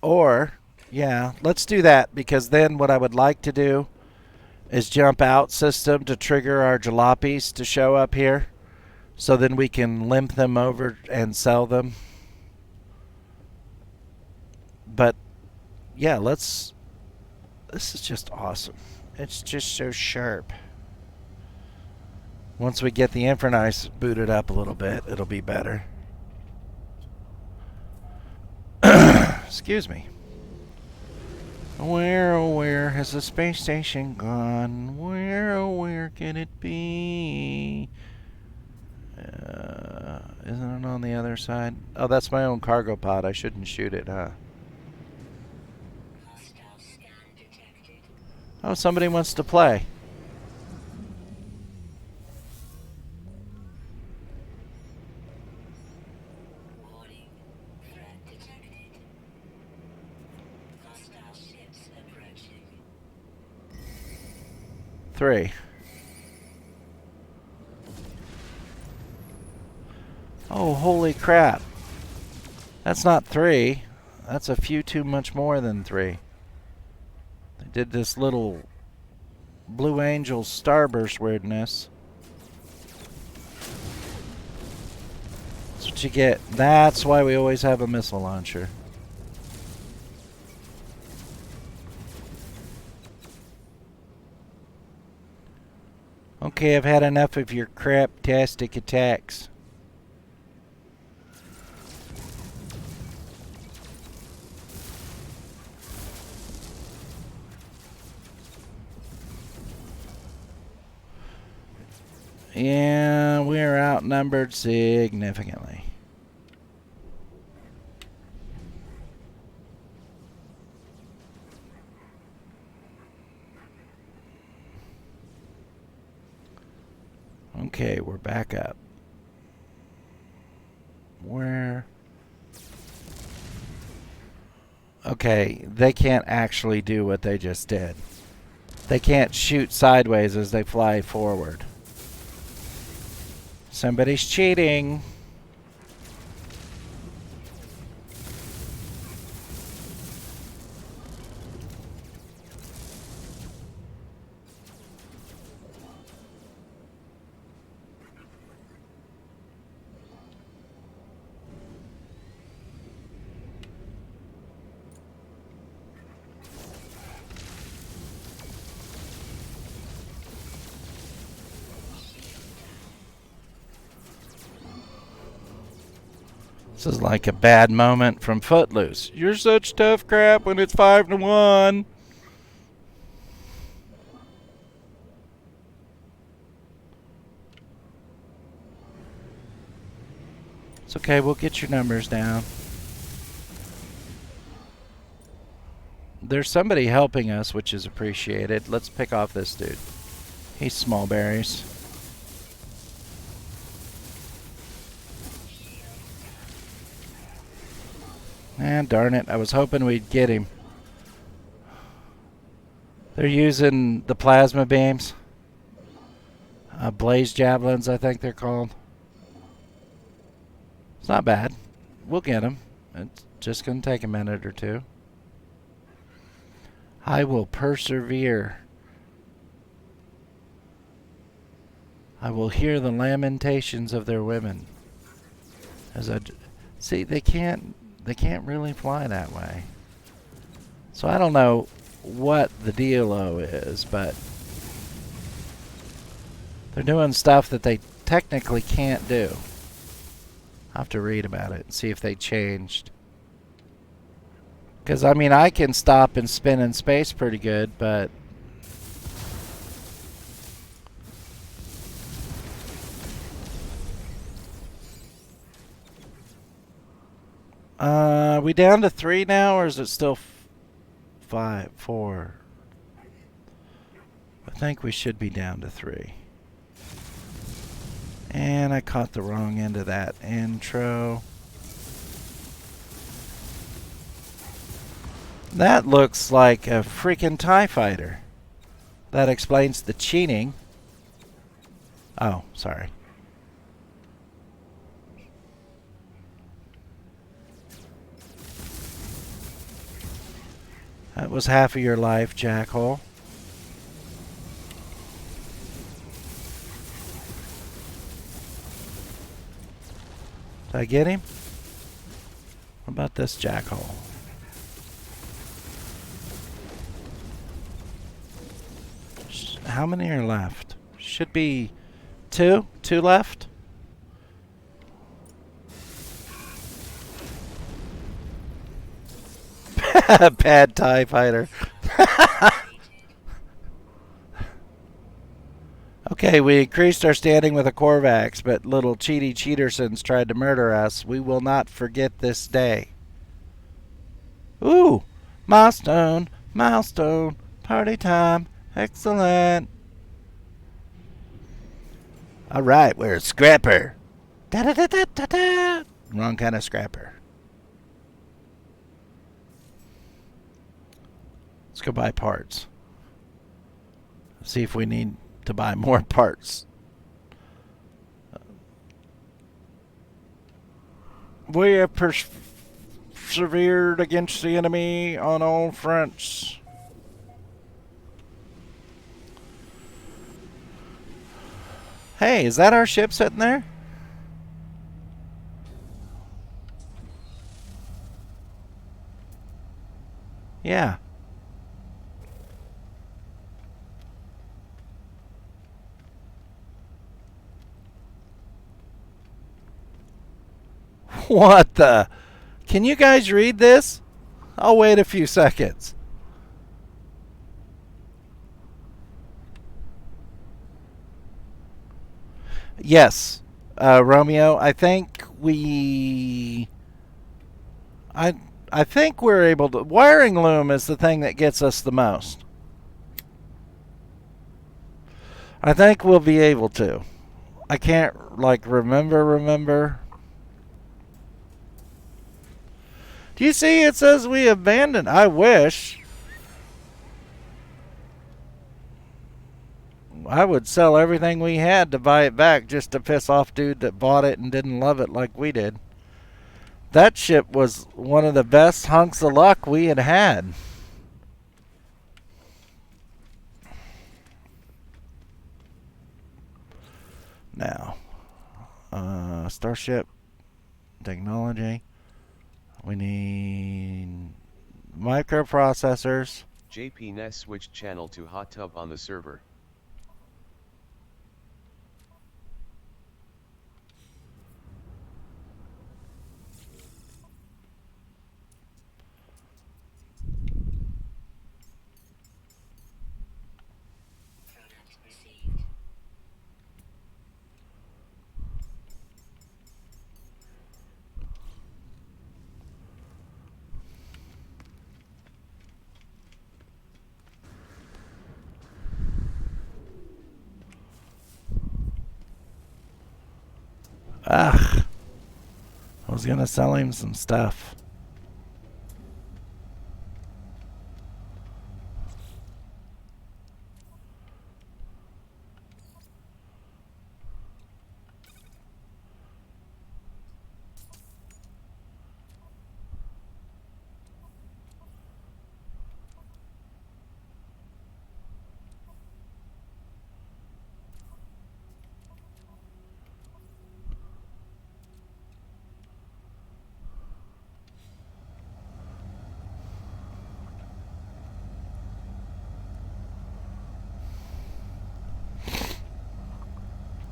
Or, yeah, let's do that, because then what I would like to do is jump out system to trigger our jalopies to show up here, so then we can limp them over and sell them. But yeah, this is just awesome. It's just so sharp. Once we get the Infernice booted up a little bit, it'll be better. Excuse me. Where, oh where has the space station gone? Where, oh where can it be? Isn't it on the other side? Oh, that's my own cargo pod. I shouldn't shoot it, huh? Oh, somebody wants to play. Warning. Threat detected. Hostile ships approaching. 3. Oh, holy crap. That's not 3. That's a few too much more than 3. They did this little Blue Angel starburst weirdness. That's what you get. That's why we always have a missile launcher. Okay, I've had enough of your craptastic attacks. Yeah, we're outnumbered significantly. Okay, we're back up. Where? Okay, they can't actually do what they just did. They can't shoot sideways as they fly forward. Somebody's cheating. This is like a bad moment from Footloose. You're such tough crap when it's 5-1. It's okay, we'll get your numbers down. There's somebody helping us, which is appreciated. Let's pick off this dude. He's small berries. And darn it, I was hoping we'd get him. They're using the plasma beams. Blaze javelins, I think they're called. It's not bad. We'll get him. It's just going to take a minute or two. I will persevere. I will hear the lamentations of their women. See, they can't really fly that way. So I don't know what the deal is, but they're doing stuff that they technically can't do. I'll have to read about it and see if they changed. Because, I mean, I can stop and spin in space pretty good, but are we down to 3 now, or is it still 4? I think we should be down to 3. And I caught the wrong end of that intro. That looks like a freaking TIE fighter. That explains the cheating. Oh, sorry. That was half of your life, Jackhole. Did I get him? What about this Jackhole? How many are left? Should be 2. 2 left. Bad TIE fighter. Okay, we increased our standing with a Corvax, but little Cheaty Cheatersons tried to murder us. We will not forget this day. Ooh! Milestone! Milestone! Party time! Excellent! Alright, we're a scrapper. Da-da-da-da-da-da! Wrong kind of scrapper. Let's go buy parts. See if we need to buy more parts. We have persevered against the enemy on all fronts. Hey, is that our ship sitting there? Yeah. What the? Can you guys read this? I'll wait a few seconds. Yes, Romeo. I think I think we're able to. Wiring loom is the thing that gets us the most. I think we'll be able to. I can't remember. Do you see it says we abandoned? I wish. I would sell everything we had to buy it back just to piss off dude that bought it and didn't love it like we did. That ship was one of the best hunks of luck we had had. Now, Starship technology. We need microprocessors. JP Ness switched channel to hot tub on the server. Ugh. I was gonna sell him some stuff.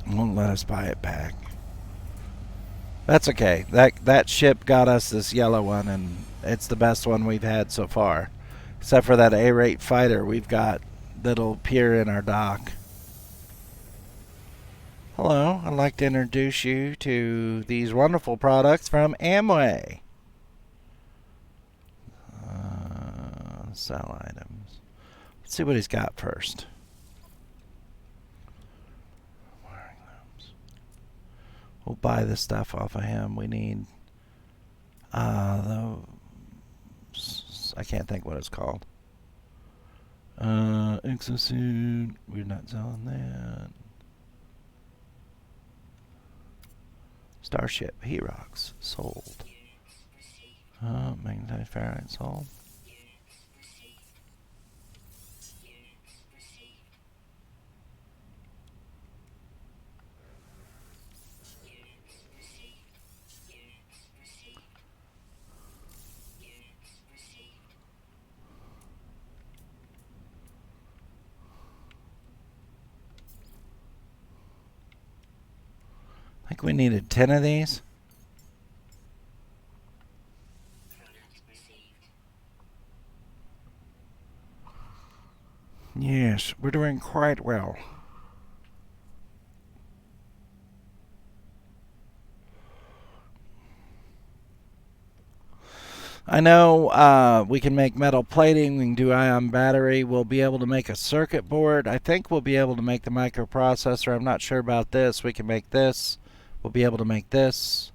Won't let us buy it back. That's okay. That ship got us this yellow one, and it's the best one we've had so far. Except for that A-rate fighter we've got that'll appear in our dock. Hello, I'd like to introduce you to these wonderful products from Amway. Sell items. Let's see what he's got first. We'll buy this stuff off of him. We need the I can't think what it's called. Exosuit. We're not selling that. Starship Herox sold. Magnetite ferrite sold. I think we needed 10 of these. Yes, we're doing quite well. I know we can make metal plating, we can do ion battery, we'll be able to make a circuit board. I think we'll be able to make the microprocessor. I'm not sure about this. We can make this. We'll be able to make this.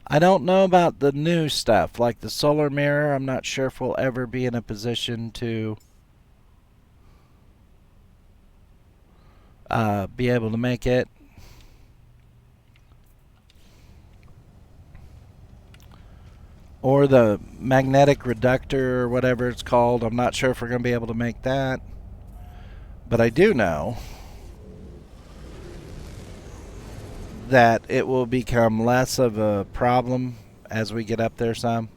I don't know about the new stuff, like the solar mirror. I'm not sure if we'll ever be in a position to be able to make it. Or the magnetic reductor or whatever it's called. I'm not sure if we're going to be able to make that. But I do know that it will become less of a problem as we get up there some.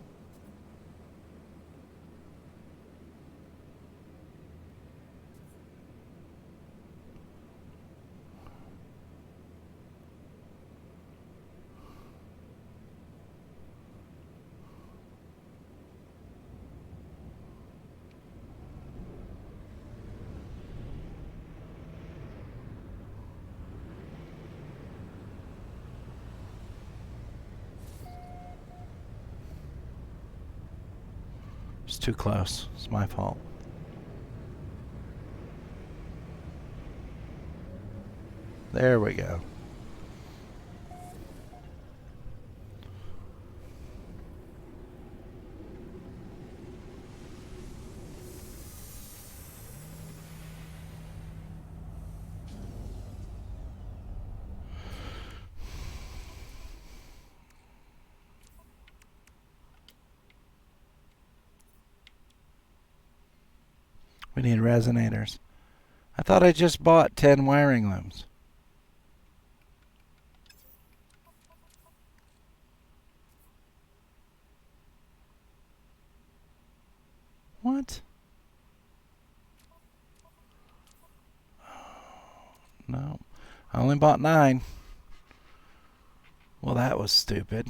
It's too close. It's my fault. There we go. We need resonators. I thought I just bought 10 wiring looms. What? No. I only bought 9. Well, that was stupid.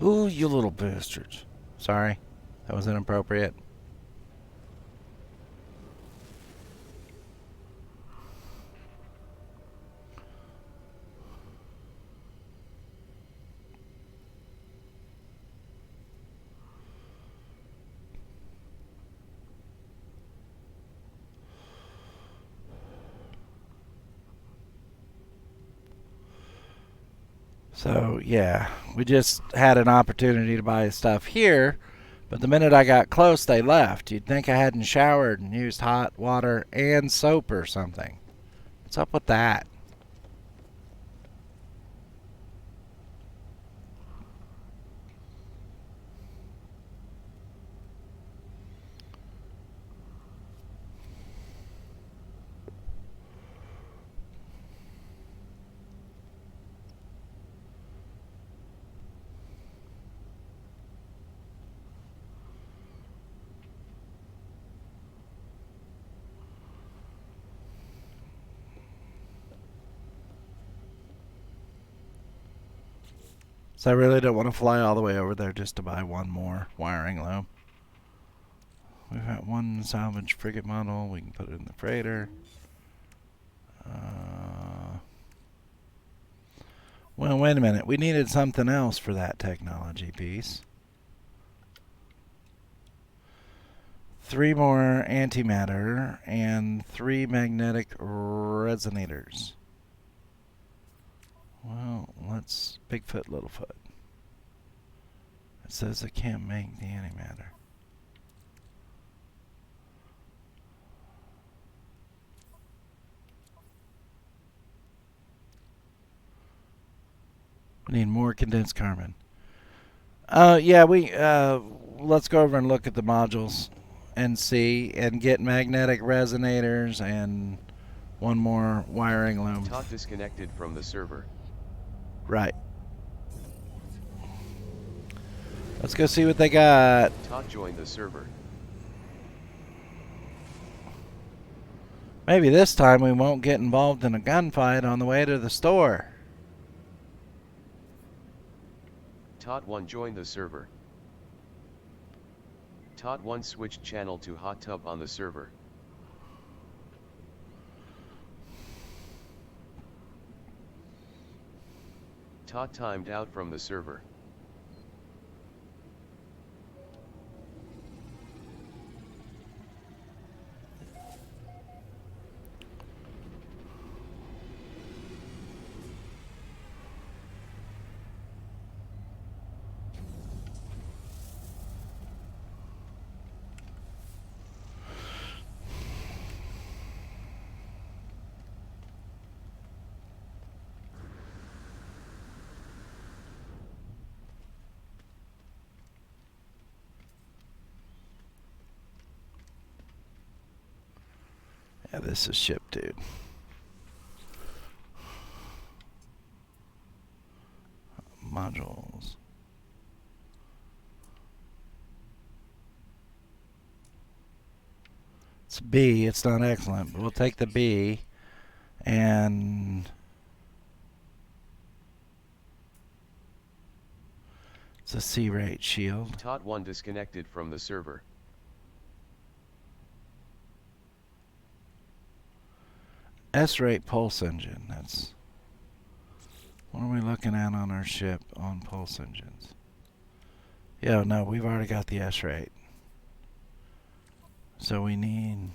Ooh, you little bastards. Sorry. That was inappropriate. So, yeah, we just had an opportunity to buy stuff here, but the minute I got close, they left. You'd think I hadn't showered and used hot water and soap or something. What's up with that? So I really don't want to fly all the way over there just to buy one more wiring loom. We've got one salvage frigate model. We can put it in the freighter. Well, wait a minute. We needed something else for that technology piece. 3 more antimatter and 3 magnetic resonators. Well, let's Bigfoot, Littlefoot. It says I can't make the antimatter. We need more condensed carbon. Yeah, let's go over and look at the modules and see and get magnetic resonators and one more wiring loom. Todd disconnected from the server. Right. Let's go see what they got. Todd joined the server. Maybe this time we won't get involved in a gunfight on the way to the store. Todd 1 joined the server. Todd 1 switched channel to hot tub on the server. Todd timed out from the server. Yeah, this is ship, dude. Modules. It's B. It's not excellent, but we'll take the B. And it's a C-rate shield. Todd 1 disconnected from the server. S-rate pulse engine. That's what are we looking at on our ship on pulse engines? Yeah, no, we've already got the S-rate. So we need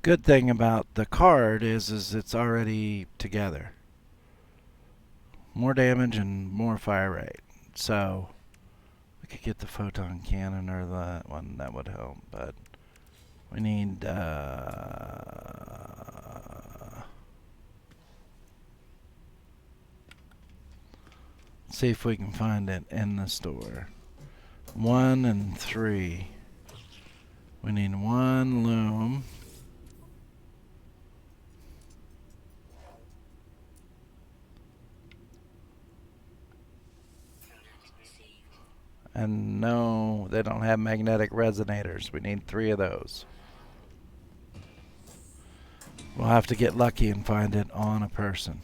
good thing about the card is it's already together. More damage and more fire rate. So we could get the photon cannon or that one, that would help, but we need see if we can find it in the store. 1 and 3. We need 1 loom. And no, they don't have magnetic resonators. We need 3 of those. We'll have to get lucky and find it on a person.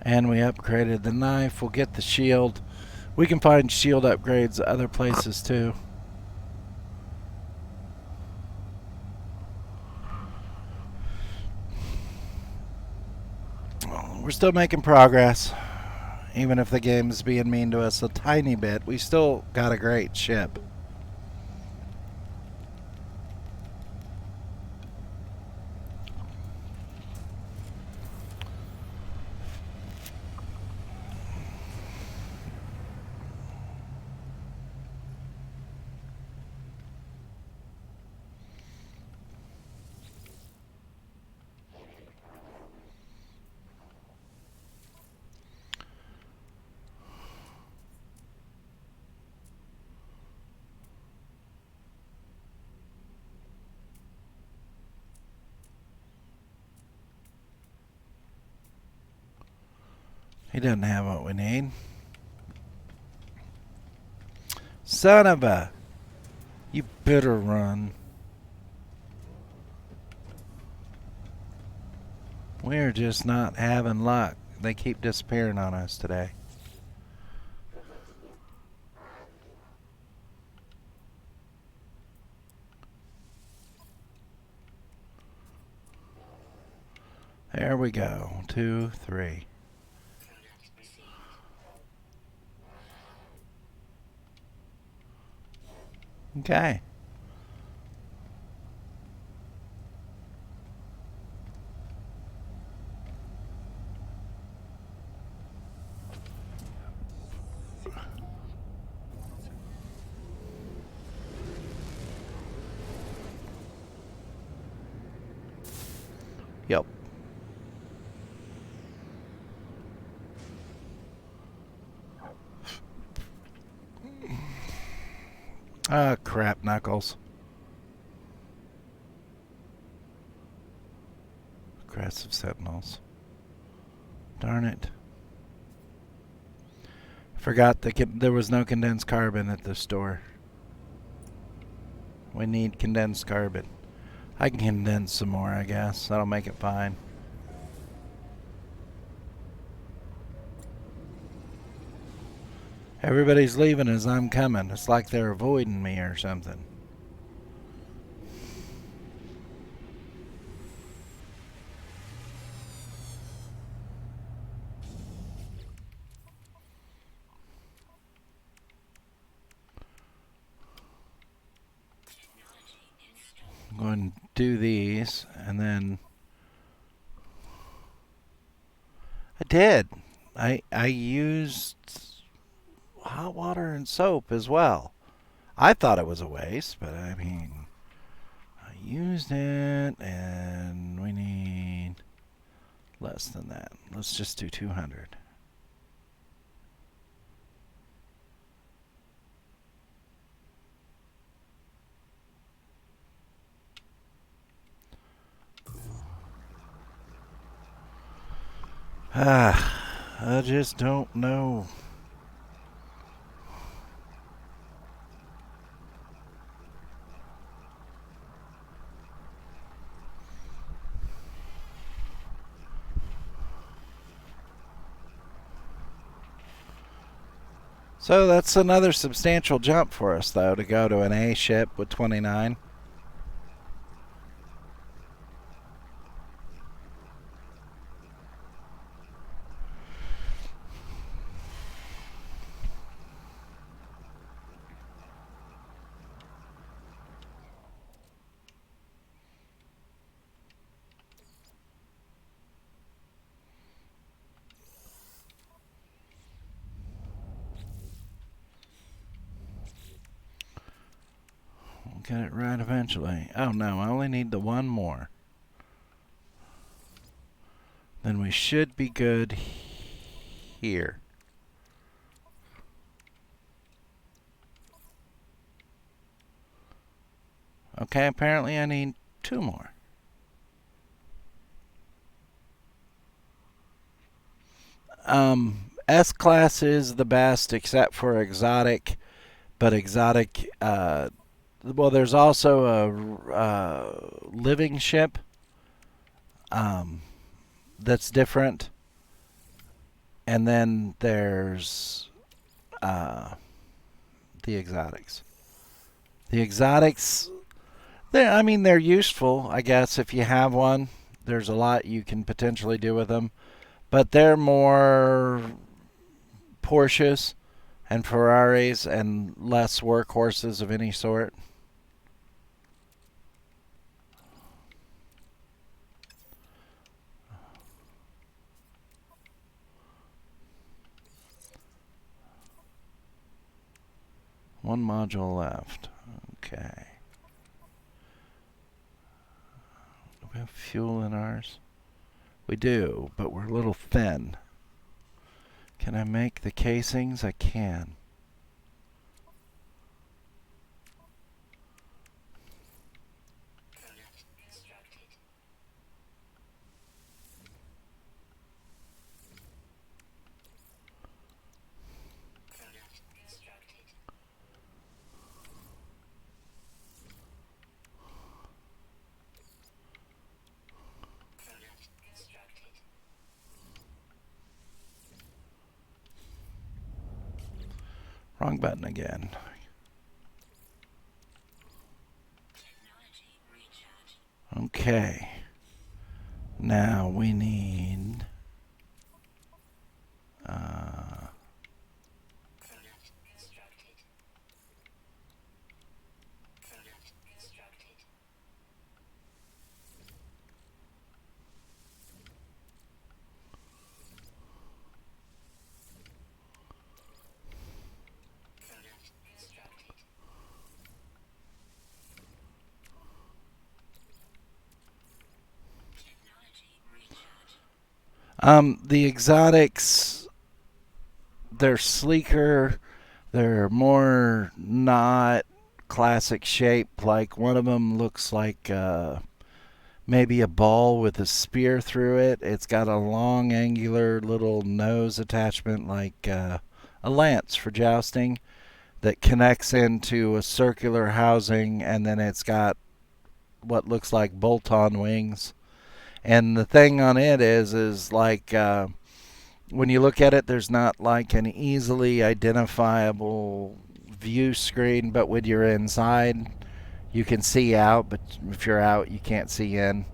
And we upgraded the knife. We'll get the shield. We can find shield upgrades other places too. We're still making progress. Even if the game's being mean to us a tiny bit, we still got a great ship. He doesn't have what we need. Son of a... You better run. We're just not having luck. They keep disappearing on us today. There we go. 2, 3. Products received. Okay. Yep. Ah, crap, Knuckles. Aggressive Sentinels. Darn it. Forgot there was no condensed carbon at the store. We need condensed carbon. I can condense some more, I guess. That'll make it fine. Everybody's leaving as I'm coming. It's like they're avoiding me or something. Technology installed. I'm going to do these, and then... I did. I used hot water and soap as well. I thought it was a waste, but I mean, I used it, and we need less than that. Let's just do 200. I just don't know. So that's another substantial jump for us, though, to go to an A ship with 29. We'll get it right eventually. Oh no, I only need the one more. Then we should be good here. Okay, apparently I need 2 more. S-Class is the best except for Exotic, but Exotic, well, there's also a living ship that's different, and then there's the Exotics. The Exotics, they're useful, I guess, if you have one. There's a lot you can potentially do with them. but they're more Porsches and Ferraris and less workhorses of any sort. One module left. Okay. Do we have fuel in ours? We do, but we're a little thin. Can I make the casings? I can. Product constructed. Product constructed. Product constructed. Wrong button again. Technology recharge. Okay. Now we need Product constructed. Product constructed. Product constructed. Technology recharge. the exotics. They're sleeker. They're more not classic shape. Like one of them looks like maybe a ball with a spear through it. It's got a long, angular little nose attachment, like a lance for jousting, that connects into a circular housing, and then it's got what looks like bolt-on wings. And the thing on it is like when you look at it, there's not like an easily identifiable view screen, but when you're inside, you can see out, but if you're out, you can't see in.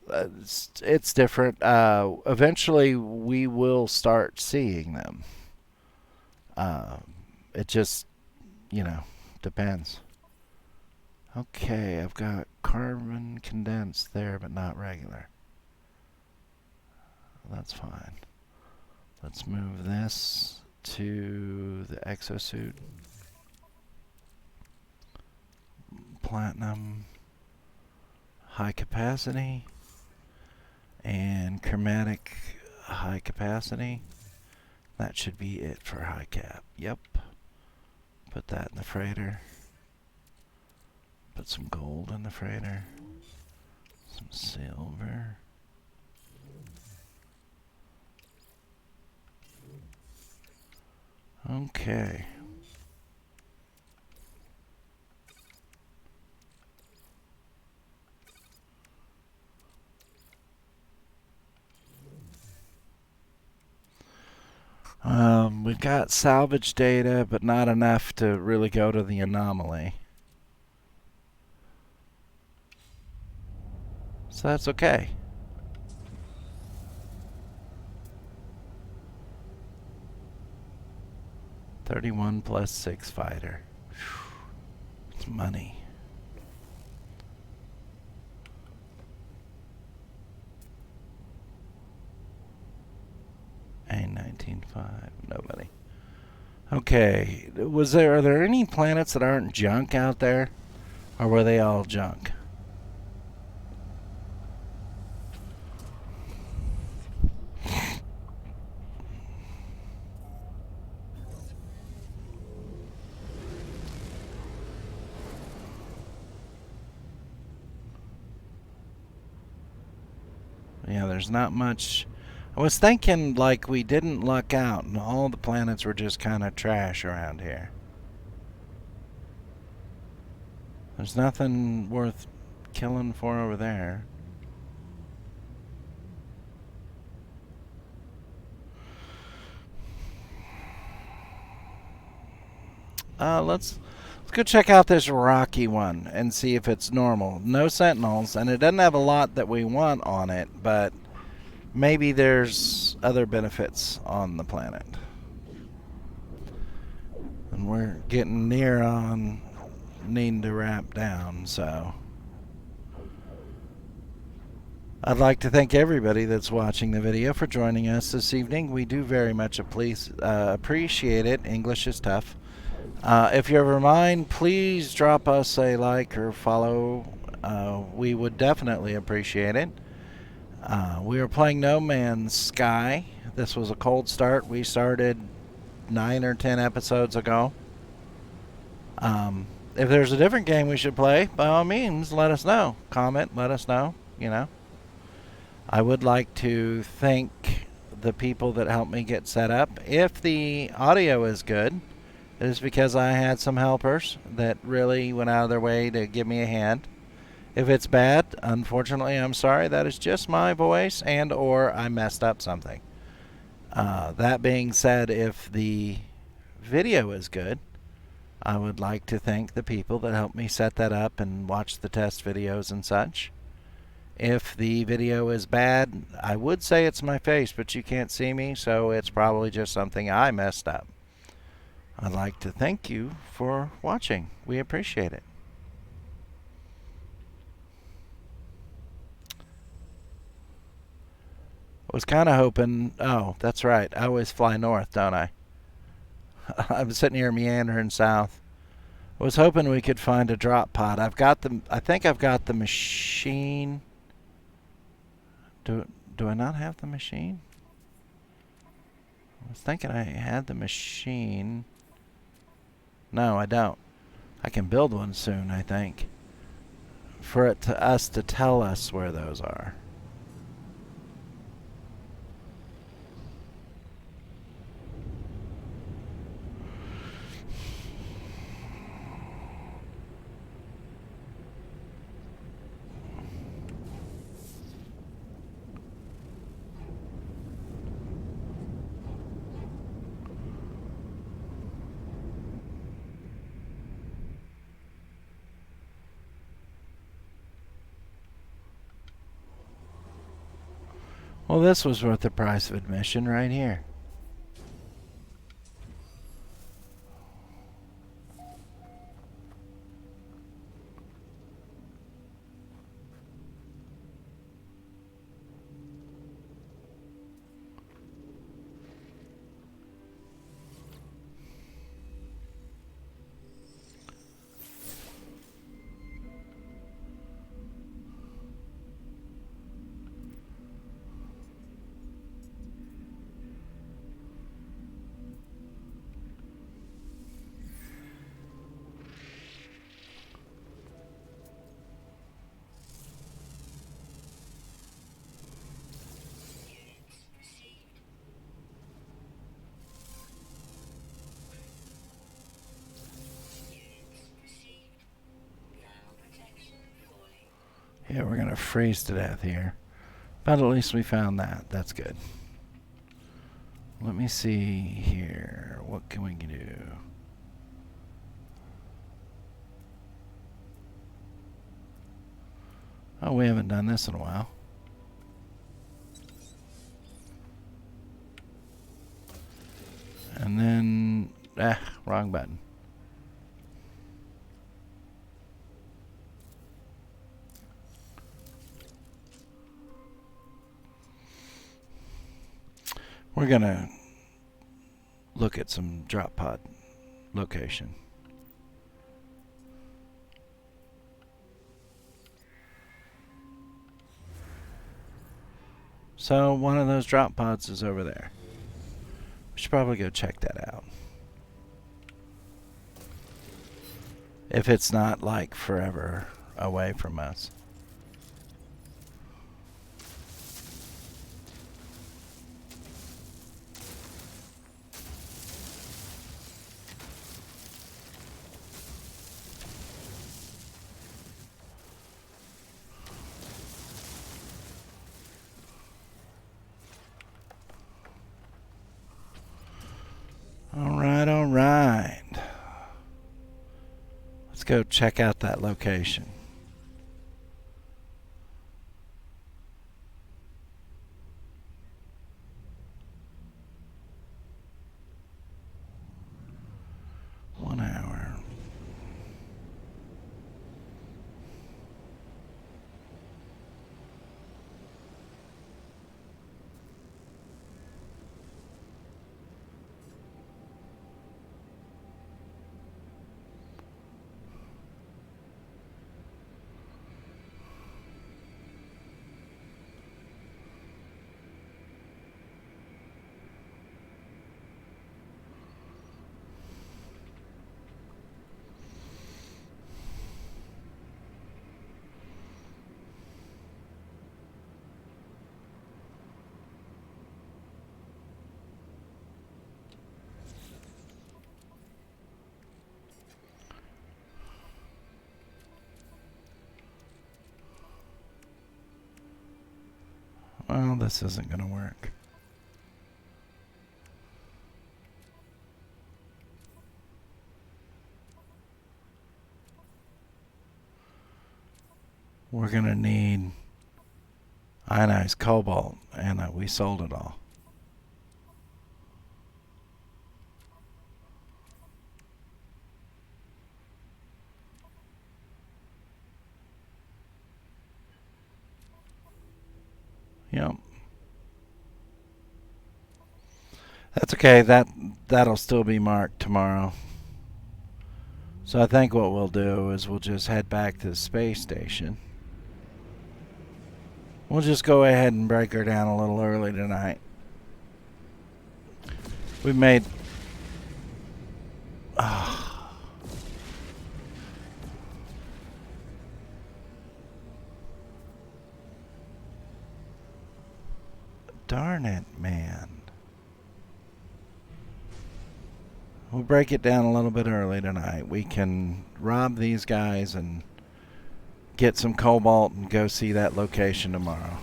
It's different. Eventually, we will start seeing them. It just, depends. Okay, I've got carbon condensed there, but not regular. That's fine. Let's move this to the exosuit. Platinum, high capacity, and chromatic high capacity. That should be it for high cap. Yep. Put that in the freighter. Put some gold in the freighter. Some silver. Okay. We've got salvage data, but not enough to really go to the anomaly. So that's okay. $31 plus 6 fighter. It's money. A19.5. Nobody. Okay. Are there any planets that aren't junk out there? Or were they all junk? Yeah, there's not much. I was thinking like we didn't luck out and all the planets were just kind of trash around here. There's nothing worth killing for over there. Let's go check out this rocky one and see if it's normal. No sentinels, and it doesn't have a lot that we want on it, but maybe there's other benefits on the planet. And we're getting near on needing to wrap down, so I'd like to thank everybody that's watching the video for joining us this evening. We do very much appreciate it. English is tough. If you ever mind, please drop us a like or follow. We would definitely appreciate it. We are playing No Man's Sky. This was a cold start. We started 9 or 10 episodes ago. If there's a different game we should play, by all means, let us know. Comment, let us know, you know. I would like to thank the people that helped me get set up. If the audio is good, it is because I had some helpers that really went out of their way to give me a hand. If it's bad, unfortunately, I'm sorry. That is just my voice and or I messed up something. That being said, if the video is good, I would like to thank the people that helped me set that up and watch the test videos and such. If the video is bad, I would say it's my face, but you can't see me, so it's probably just something I messed up. I'd like to thank you for watching. We appreciate it. I was kind of hoping... Oh, that's right. I always fly north, don't I? I'm sitting here meandering south. I was hoping we could find a drop pod. I think I've got the machine... Do I not have the machine? I was thinking I had the machine. No, I don't. I can build one soon, I think. For us to tell us where those are. Well, this was worth the price of admission right here. Yeah, we're going to freeze to death here. But at least we found that. That's good. Let me see here. What can we do? Oh, we haven't done this in a while. And then... wrong button. We're going to look at some drop pod location. So one of those drop pods is over there. We should probably go check that out. If it's not like forever away from us. All right. Let's go check out that location. Well, this isn't going to work. We're going to need ionized cobalt, and we sold it all. Yep. That's okay. That'll still be marked tomorrow. So I think what we'll do is we'll just head back to the space station. We'll just go ahead and break her down a little early tonight. We made... Darn it, man. We'll break it down a little bit early tonight. We can rob these guys and get some cobalt and go see that location tomorrow.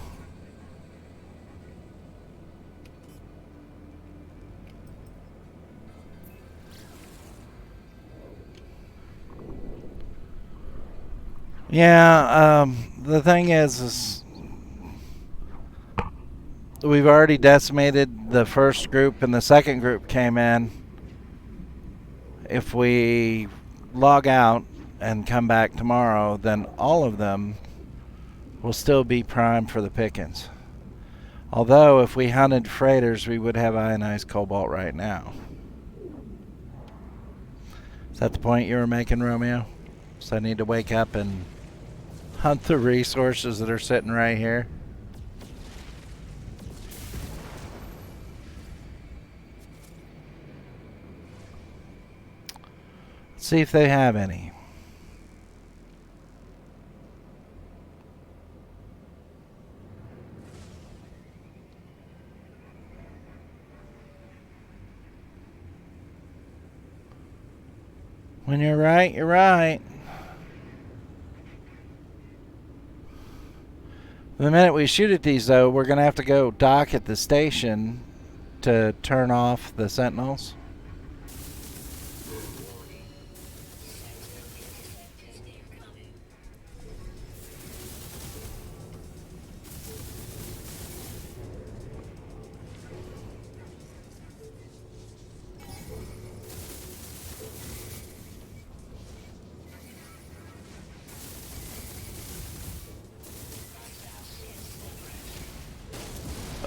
Yeah, the thing is we've already decimated the first group and the second group came in. If we log out and come back tomorrow, then all of them will still be primed for the pickings. Although if we hunted freighters, we would have ionized cobalt right now. Is that the point you were making, Romeo? So I need to wake up and hunt the resources that are sitting right here? See if they have any. When you're right, you're right. The minute we shoot at these, though, we're going to have to go dock at the station to turn off the sentinels.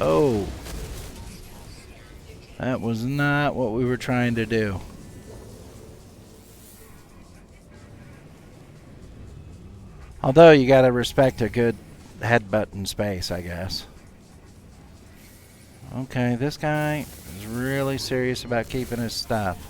Oh, that was not what we were trying to do. Although you gotta respect a good headbutt in space, I guess. Okay, this guy is really serious about keeping his stuff.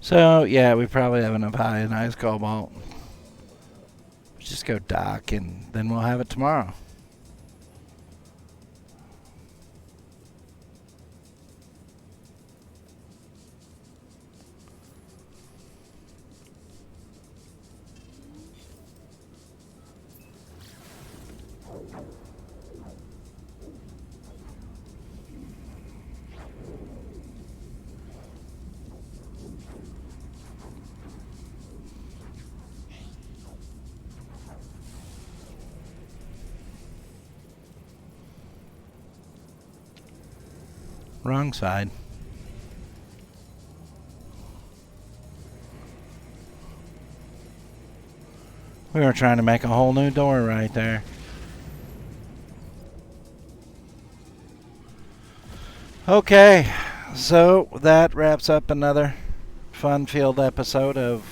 So, yeah, we probably have enough ionized cobalt. Just go dock and then we'll have it tomorrow. Wrong side. We were trying to make a whole new door right there. Okay, so that wraps up another fun-filled episode of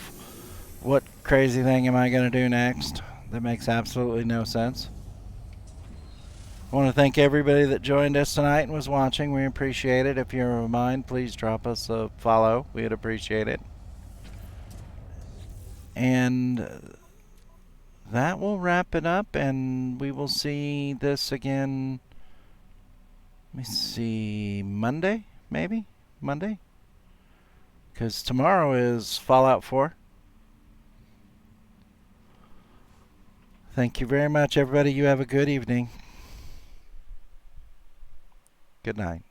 What Crazy Thing Am I Going to Do Next? That makes absolutely no sense. I want to thank everybody that joined us tonight and was watching. We appreciate it. If you're of mine, please drop us a follow. We'd appreciate it. And that will wrap it up, and we will see this again. Let me see, Monday, maybe? Monday? Because tomorrow is Fallout 4. Thank you very much, everybody. You have a good evening. Good night.